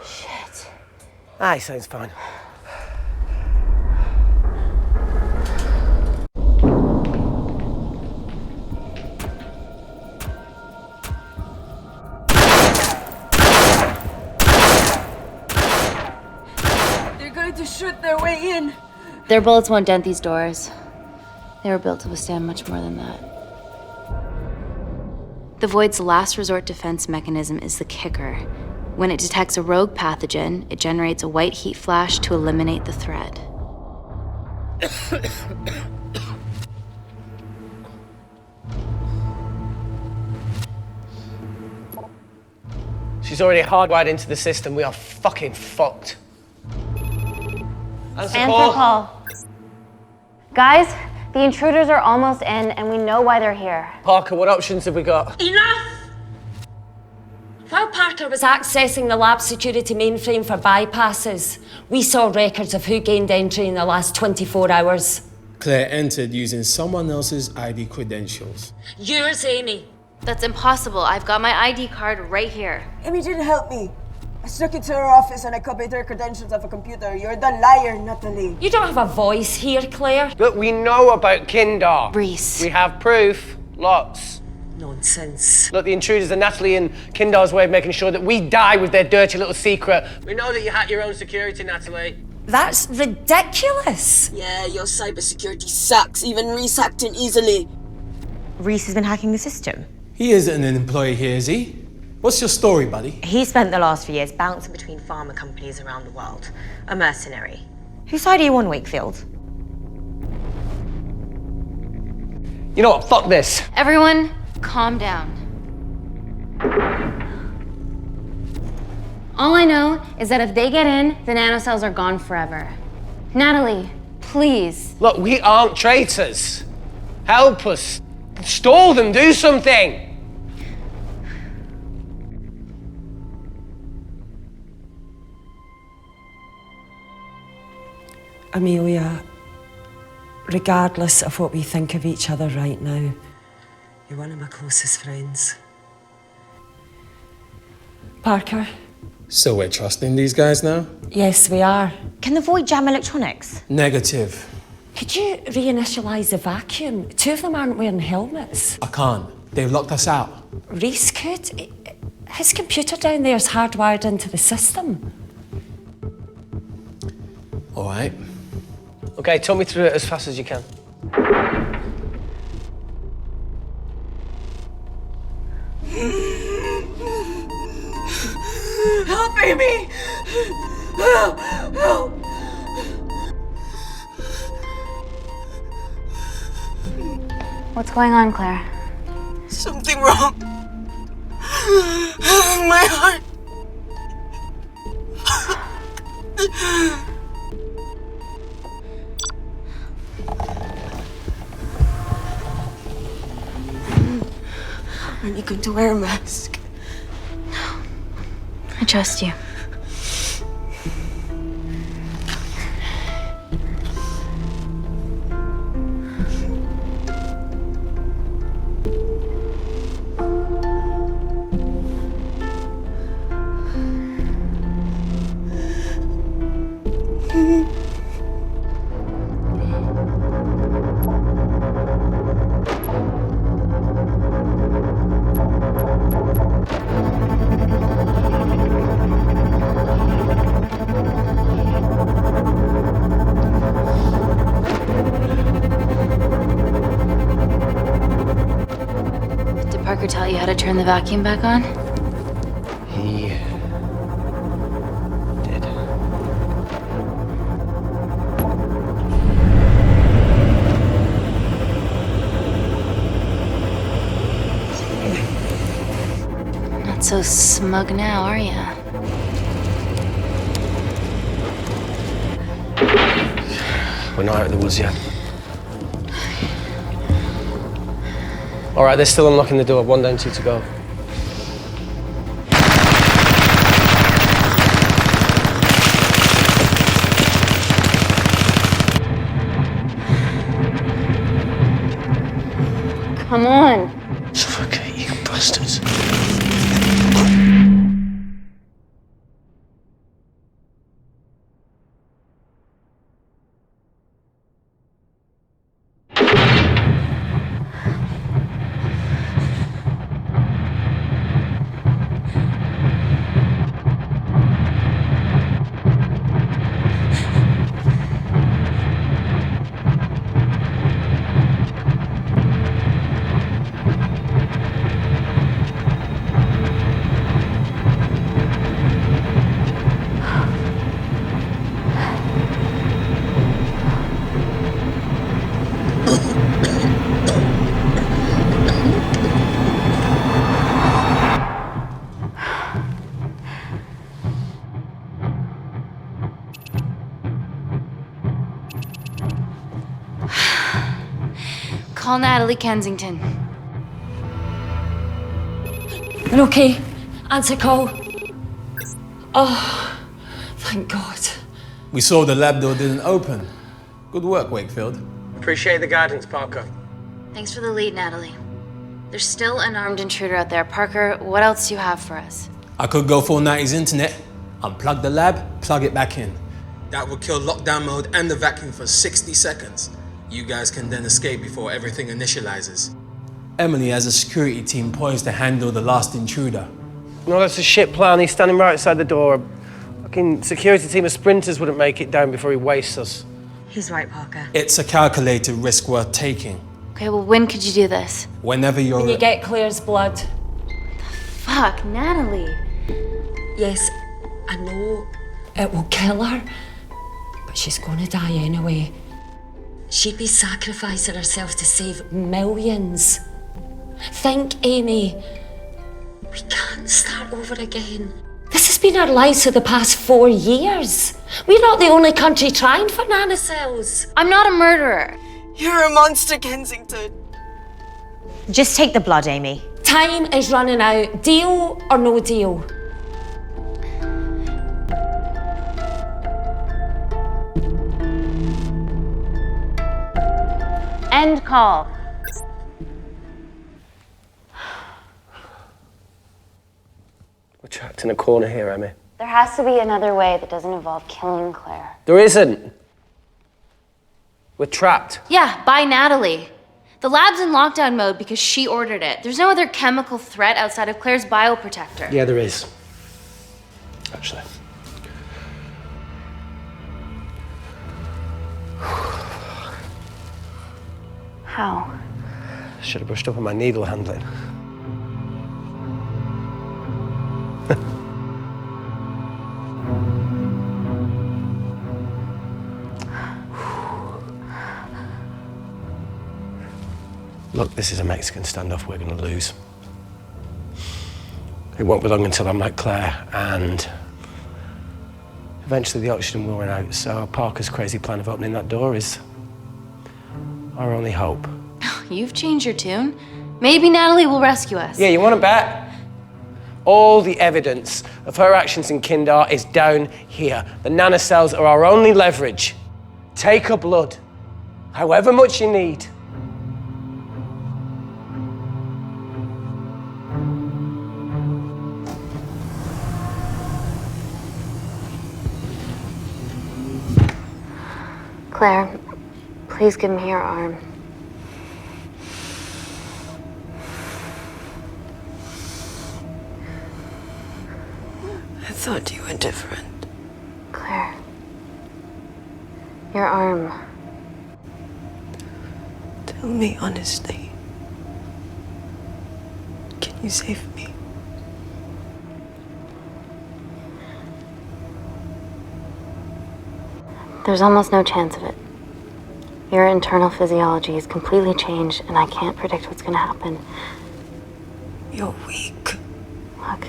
Shit. Aye, sounds fine. They're going to shoot their way in. Their bullets won't dent these doors. They were built to withstand much more than that. The Void's last resort defense mechanism is the kicker. When it detects a rogue pathogen, it generates a white heat flash to eliminate the threat. She's already hardwired into the system. We are fucking fucked. Answer call. Guys, the intruders are almost in, and we know why they're here. Parker, what options have we got? Enough! While Parker was accessing the lab security mainframe for bypasses, we saw records of who gained entry in the last 24 hours. Claire entered using someone else's ID credentials. Yours, Amy. That's impossible. I've got my ID card right here. Amy didn't help me. I snuck into her office and I copied her credentials off a computer. You're the liar, Natalie. You don't have a voice here, Claire. Look, we know about Kindar. Reese. We have proof. Lots. Nonsense. Look, the intruders are Natalie and Kindar's way of making sure that we die with their dirty little secret. We know that you hack your own security, Natalie. That's ridiculous. Yeah, your cybersecurity sucks. Even Reese hacked in easily. Reese has been hacking the system. He isn't an employee here, is he? What's your story, buddy? He spent the last few years bouncing between pharma companies around the world. A mercenary. Whose side are you on, Wakefield? You know what? Fuck this. Everyone, calm down. All I know is that if they get in, the nanocells are gone forever. Natalie, please. Look, we aren't traitors. Help us. Stall them. Do something. Amelia, regardless of what we think of each other right now, you're one of my closest friends. Parker? So we're trusting these guys now? Yes, we are. Can the Void jam electronics? Negative. Could you reinitialize the vacuum? Two of them aren't wearing helmets. I can't. They've locked us out. Reese could. His computer down there is hardwired into the system. All right. Okay, talk me through it as fast as you can. Help, Amy! Help! Help! What's going on, Claire? Something wrong. My heart. Aren't you going to wear a mask? I trust you. Did Parker tell you how to turn the vacuum back on? He did. Not so smug now, are you? We're not out of the woods yet. All right, they're still unlocking the door. 1 down, 2 to go. Come on. Suffocate, you bastards. Call Natalie Kensington. You're okay? Answer call. Oh, thank God. We saw the lab door didn't open. Good work, Wakefield. Appreciate the guidance, Parker. Thanks for the lead, Natalie. There's still an armed intruder out there. Parker, what else do you have for us? I could go full 90s internet, unplug the lab, plug it back in. That would kill lockdown mode and the vacuum for 60 seconds. You guys can then escape before everything initializes. Emily has a security team poised to handle the last intruder. No, that's a shit plan. He's standing right outside the door. A fucking security team of sprinters wouldn't make it down before he wastes us. He's right, Parker. It's a calculated risk worth taking. Okay, well, when could you do this? Whenever you're... When you get Claire's blood. Fuck, Natalie. Yes, I know it will kill her, but she's gonna die anyway. She'd be sacrificing herself to save millions. Think, Amy. We can't start over again. This has been our lives for the past 4 years. We're not the only country trying for nanocells. I'm not a murderer. You're a monster, Kensington. Just take the blood, Amy. Time is running out. Deal or no deal? End call. We're trapped in a corner here, Emmy. There has to be another way that doesn't involve killing Claire. There isn't. We're trapped. Yeah, by Natalie. The lab's in lockdown mode because she ordered it. There's no other chemical threat outside of Claire's bioprotector. Yeah, there is. Actually. How? Should have brushed up on my needle handling. Look, this is a Mexican standoff we're going to lose. It won't be long until I'm like Claire, and eventually the oxygen will run out, so Parker's crazy plan of opening that door is our only hope. You've changed your tune. Maybe Natalie will rescue us. Yeah, you want to bet? All the evidence of her actions in Kindar is down here. The nanocells are our only leverage. Take her blood, however much you need. Claire, please give me your arm. I thought you were different. Claire, your arm. Tell me honestly. Can you save me? There's almost no chance of it. Your internal physiology is completely changed, and I can't predict what's gonna happen. You're weak. Look,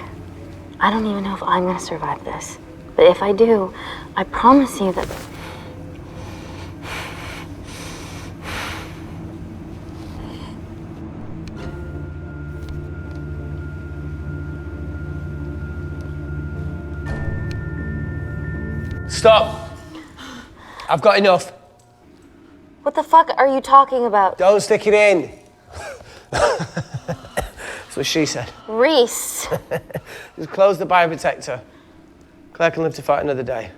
I don't even know if I'm gonna survive this. But if I do, I promise you that... Stop! I've got enough. What the fuck are you talking about? Don't stick it in. That's what she said. Reese. Just close the bioprotector. Claire can live to fight another day.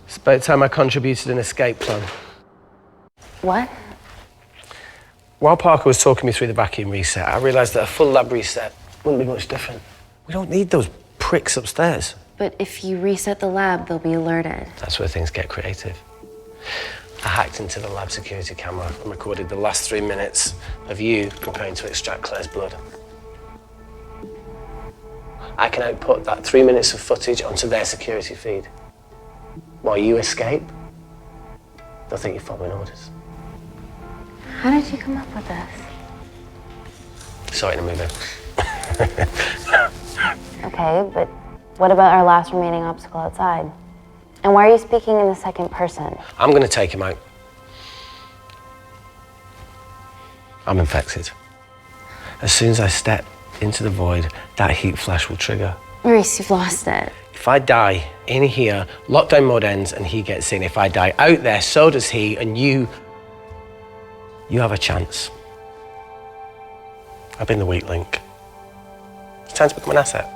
It's about time I contributed an escape plan. What? While Parker was talking me through the vacuum reset, I realised that a full lab reset wouldn't be much different. We don't need those pricks upstairs. But if you reset the lab, they'll be alerted. That's where things get creative. I hacked into the lab security camera and recorded the last 3 minutes of you preparing to extract Claire's blood. I can output that 3 minutes of footage onto their security feed. While you escape, they'll think you're following orders. How did you come up with this? Saw it in a movie. Okay, but what about our last remaining obstacle outside? And why are you speaking in the second person? I'm gonna take him out. I'm infected. As soon as I step into the void, that heat flash will trigger. Maurice, you've lost it. If I die in here, lockdown mode ends and he gets in. If I die out there, so does he, and you have a chance. I've been the weak link. It's time to become an asset.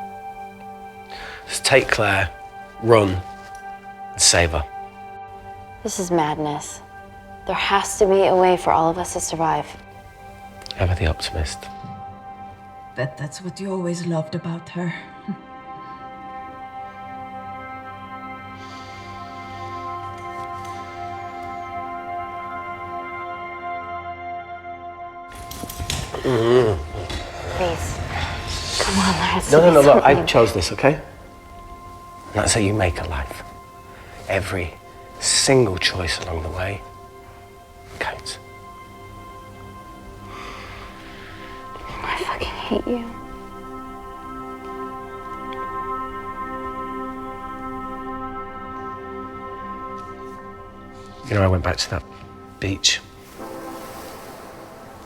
Just take Claire, run, and save her. This is madness. There has to be a way for all of us to survive. Ever the optimist. Bet that's what you always loved about her. Please. Come on, there has to No, be look, I something. chose this, okay? And that's how you make a life. Every single choice along the way counts. I fucking hate you. You know, I went back to that beach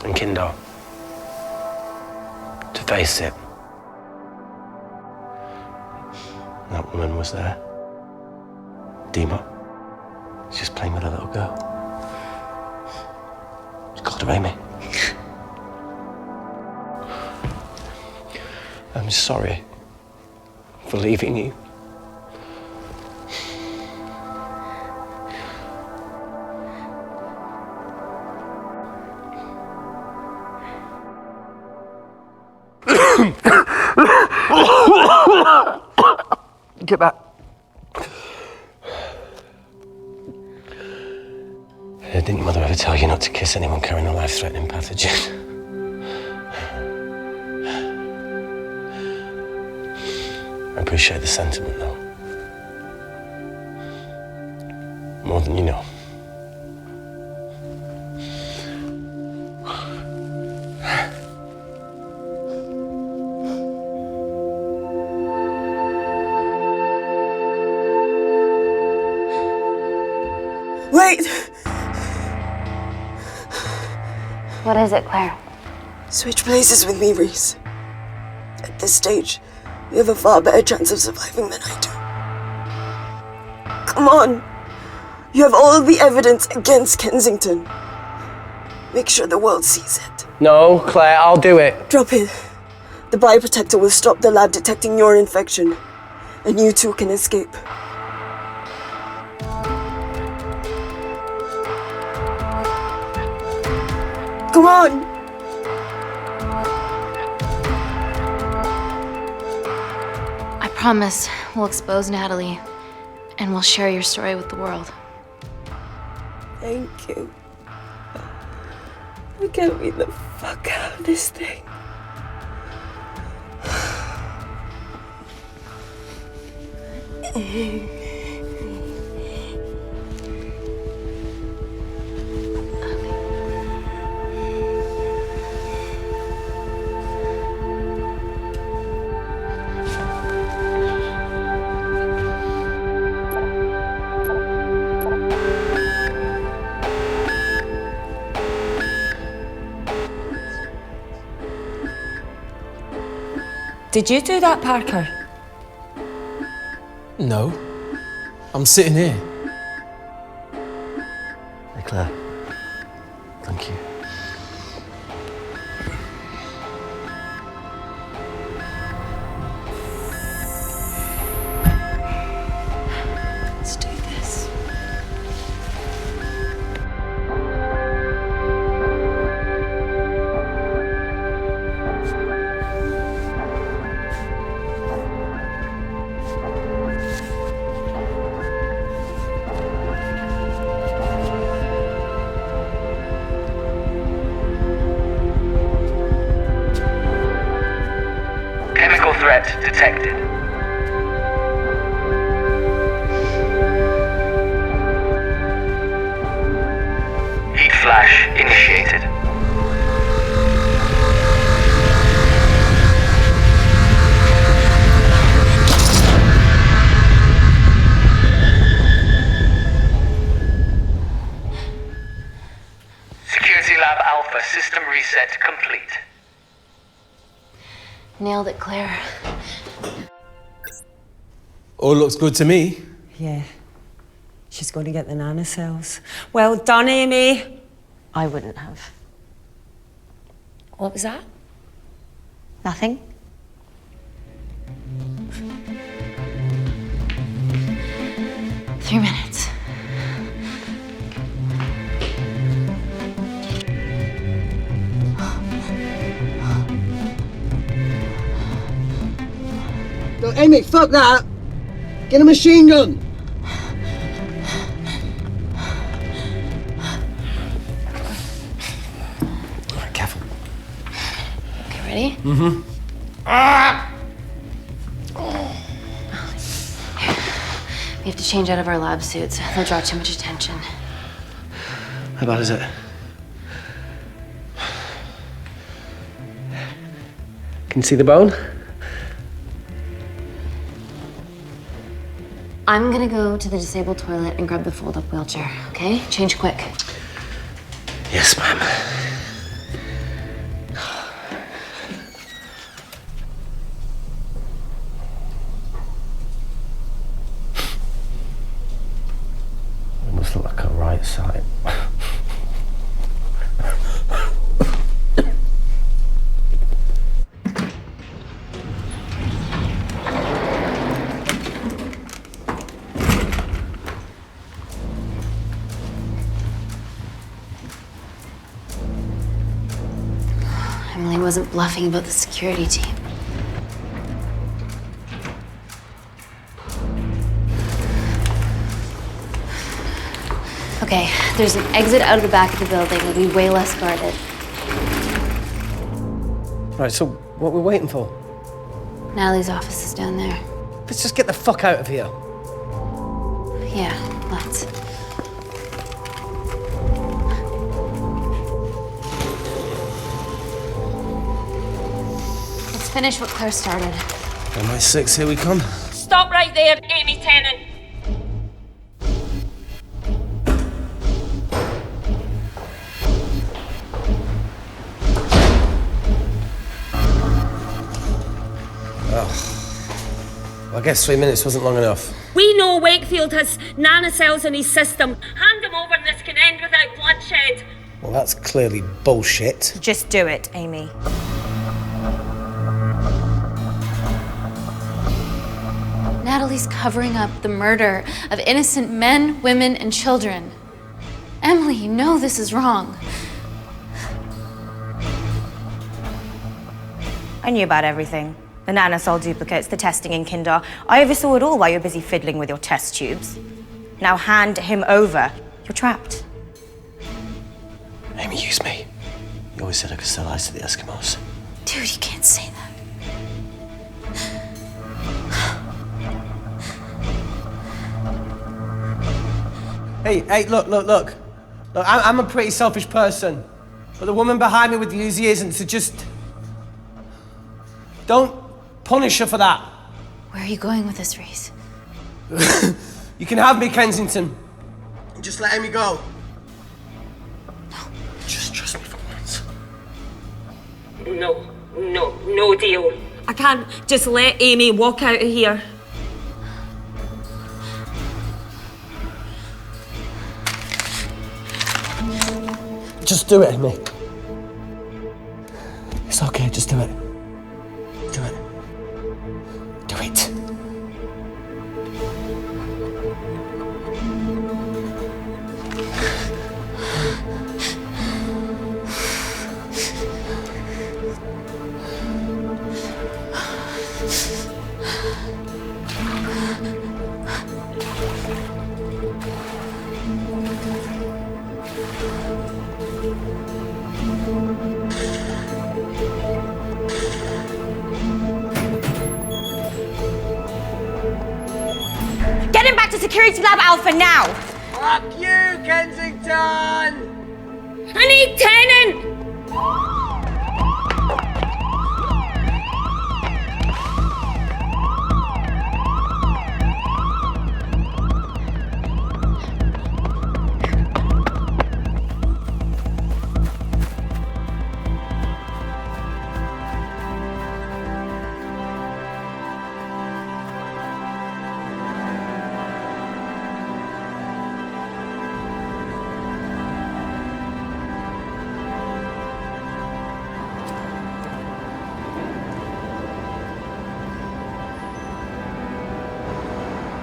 in Kindar to face it. That woman was there. Dima. She's just playing with a little girl. She called her Amy. I'm sorry for leaving you. Get back. Didn't your mother ever tell you not to kiss anyone carrying a life-threatening pathogen? I appreciate the sentiment, though. More than you know. Wait! What is it, Claire? Switch places with me, Reese. At this stage, you have a far better chance of surviving than I do. Come on! You have all the evidence against Kensington. Make sure the world sees it. No, Claire, I'll do it. Drop it. The bioprotector will stop the lab detecting your infection, and you two can escape. Come on! I promise we'll expose Natalie, and we'll share your story with the world. Thank you. Get me the fuck out of this thing. Did you do that, Parker? No. I'm sitting here. Hey, Claire. Thank you. Let's do this. Chemical threat detected. Heat flash initiated. Nailed it, Claire. All looks good to me. Yeah. She's going to get the nanocells. Well done, Amy. I wouldn't have. What was that? Nothing? 3 minutes. No, Amy, fuck that! Get a machine gun! Alright, careful. Okay, ready? Mm-hmm. We have to change out of our lab suits. They'll draw too much attention. How bad is it? Can you see the bone? I'm gonna go to the disabled toilet and grab the fold-up wheelchair, okay? Change quick. Yes, ma'am. It must look like a right side. Emily wasn't bluffing about the security team. Okay, there's an exit out of the back of the building. It'll be way less guarded. Right, so what we're waiting for? Natalie's office is down there. Let's just get the fuck out of here. Yeah, let's. Let's finish what Claire started. MI6, here we come. Stop right there, Amy Tennant. Well, I guess 3 minutes wasn't long enough. We know Wakefield has nanocells in his system. Hand them over and this can end without bloodshed. Well, that's clearly bullshit. Just do it, Amy. Natalie's covering up the murder of innocent men, women, and children. Emily, you know this is wrong. I knew about everything. The nanosol duplicates, the testing in Kindar. I oversaw it all while you were busy fiddling with your test tubes. Now hand him over. You're trapped. Amy, use me. You always said I could sell ice to the Eskimos. Dude, you can't say that. Hey, look. Look, I'm a pretty selfish person. But the woman behind me with the Uzi isn't, so just... don't punish her for that. Where are you going with this, Reese? You can have me, Kensington. Just let Amy go. No. Just trust me for once. No deal. I can't just let Amy walk out of here. Just do it, Amy. It's okay, just do it. Do it. Do it. Get him back to Security Lab Alpha now! Fuck you, Kensington! I need Tennant!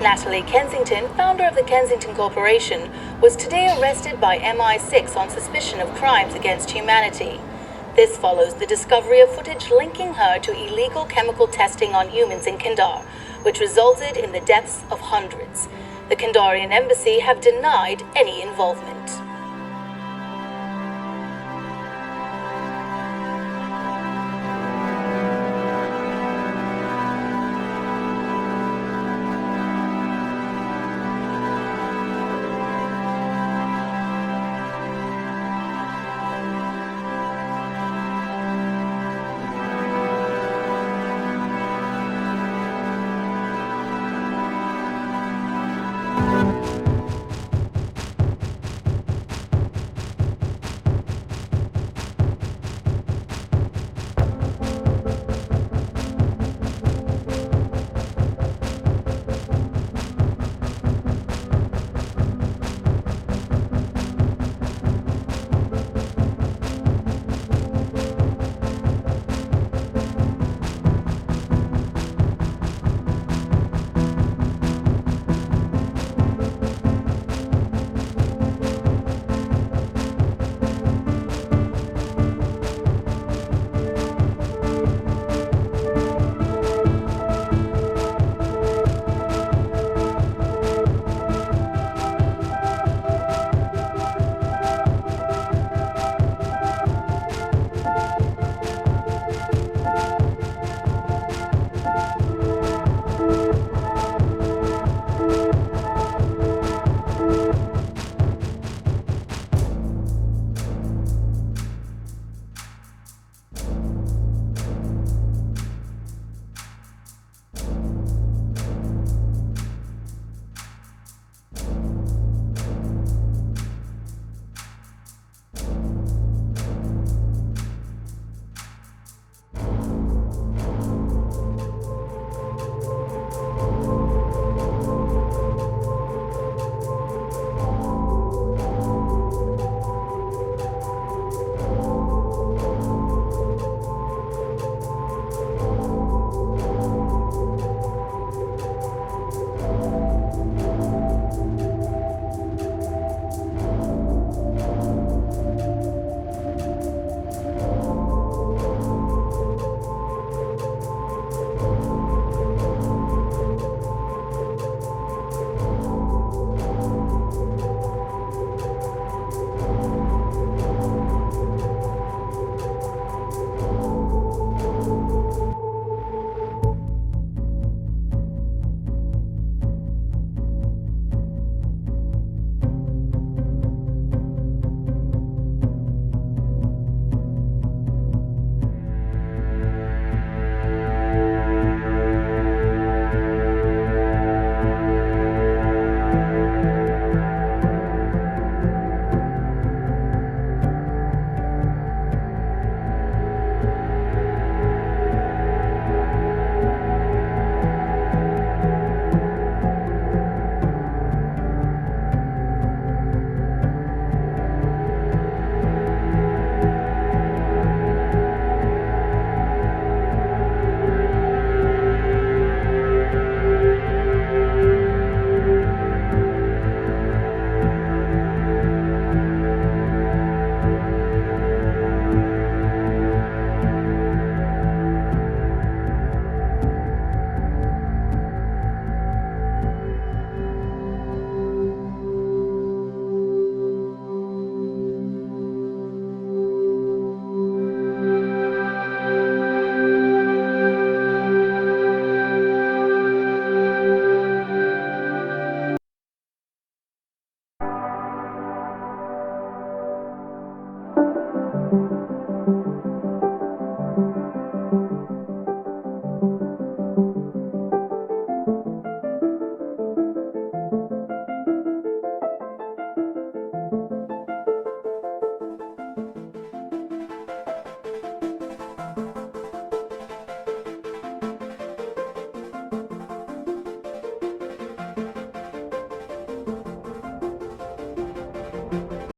Natalie Kensington, founder of the Kensington Corporation, was today arrested by MI6 on suspicion of crimes against humanity. This follows the discovery of footage linking her to illegal chemical testing on humans in Kandar, which resulted in the deaths of hundreds. The Kandarian embassy have denied any involvement.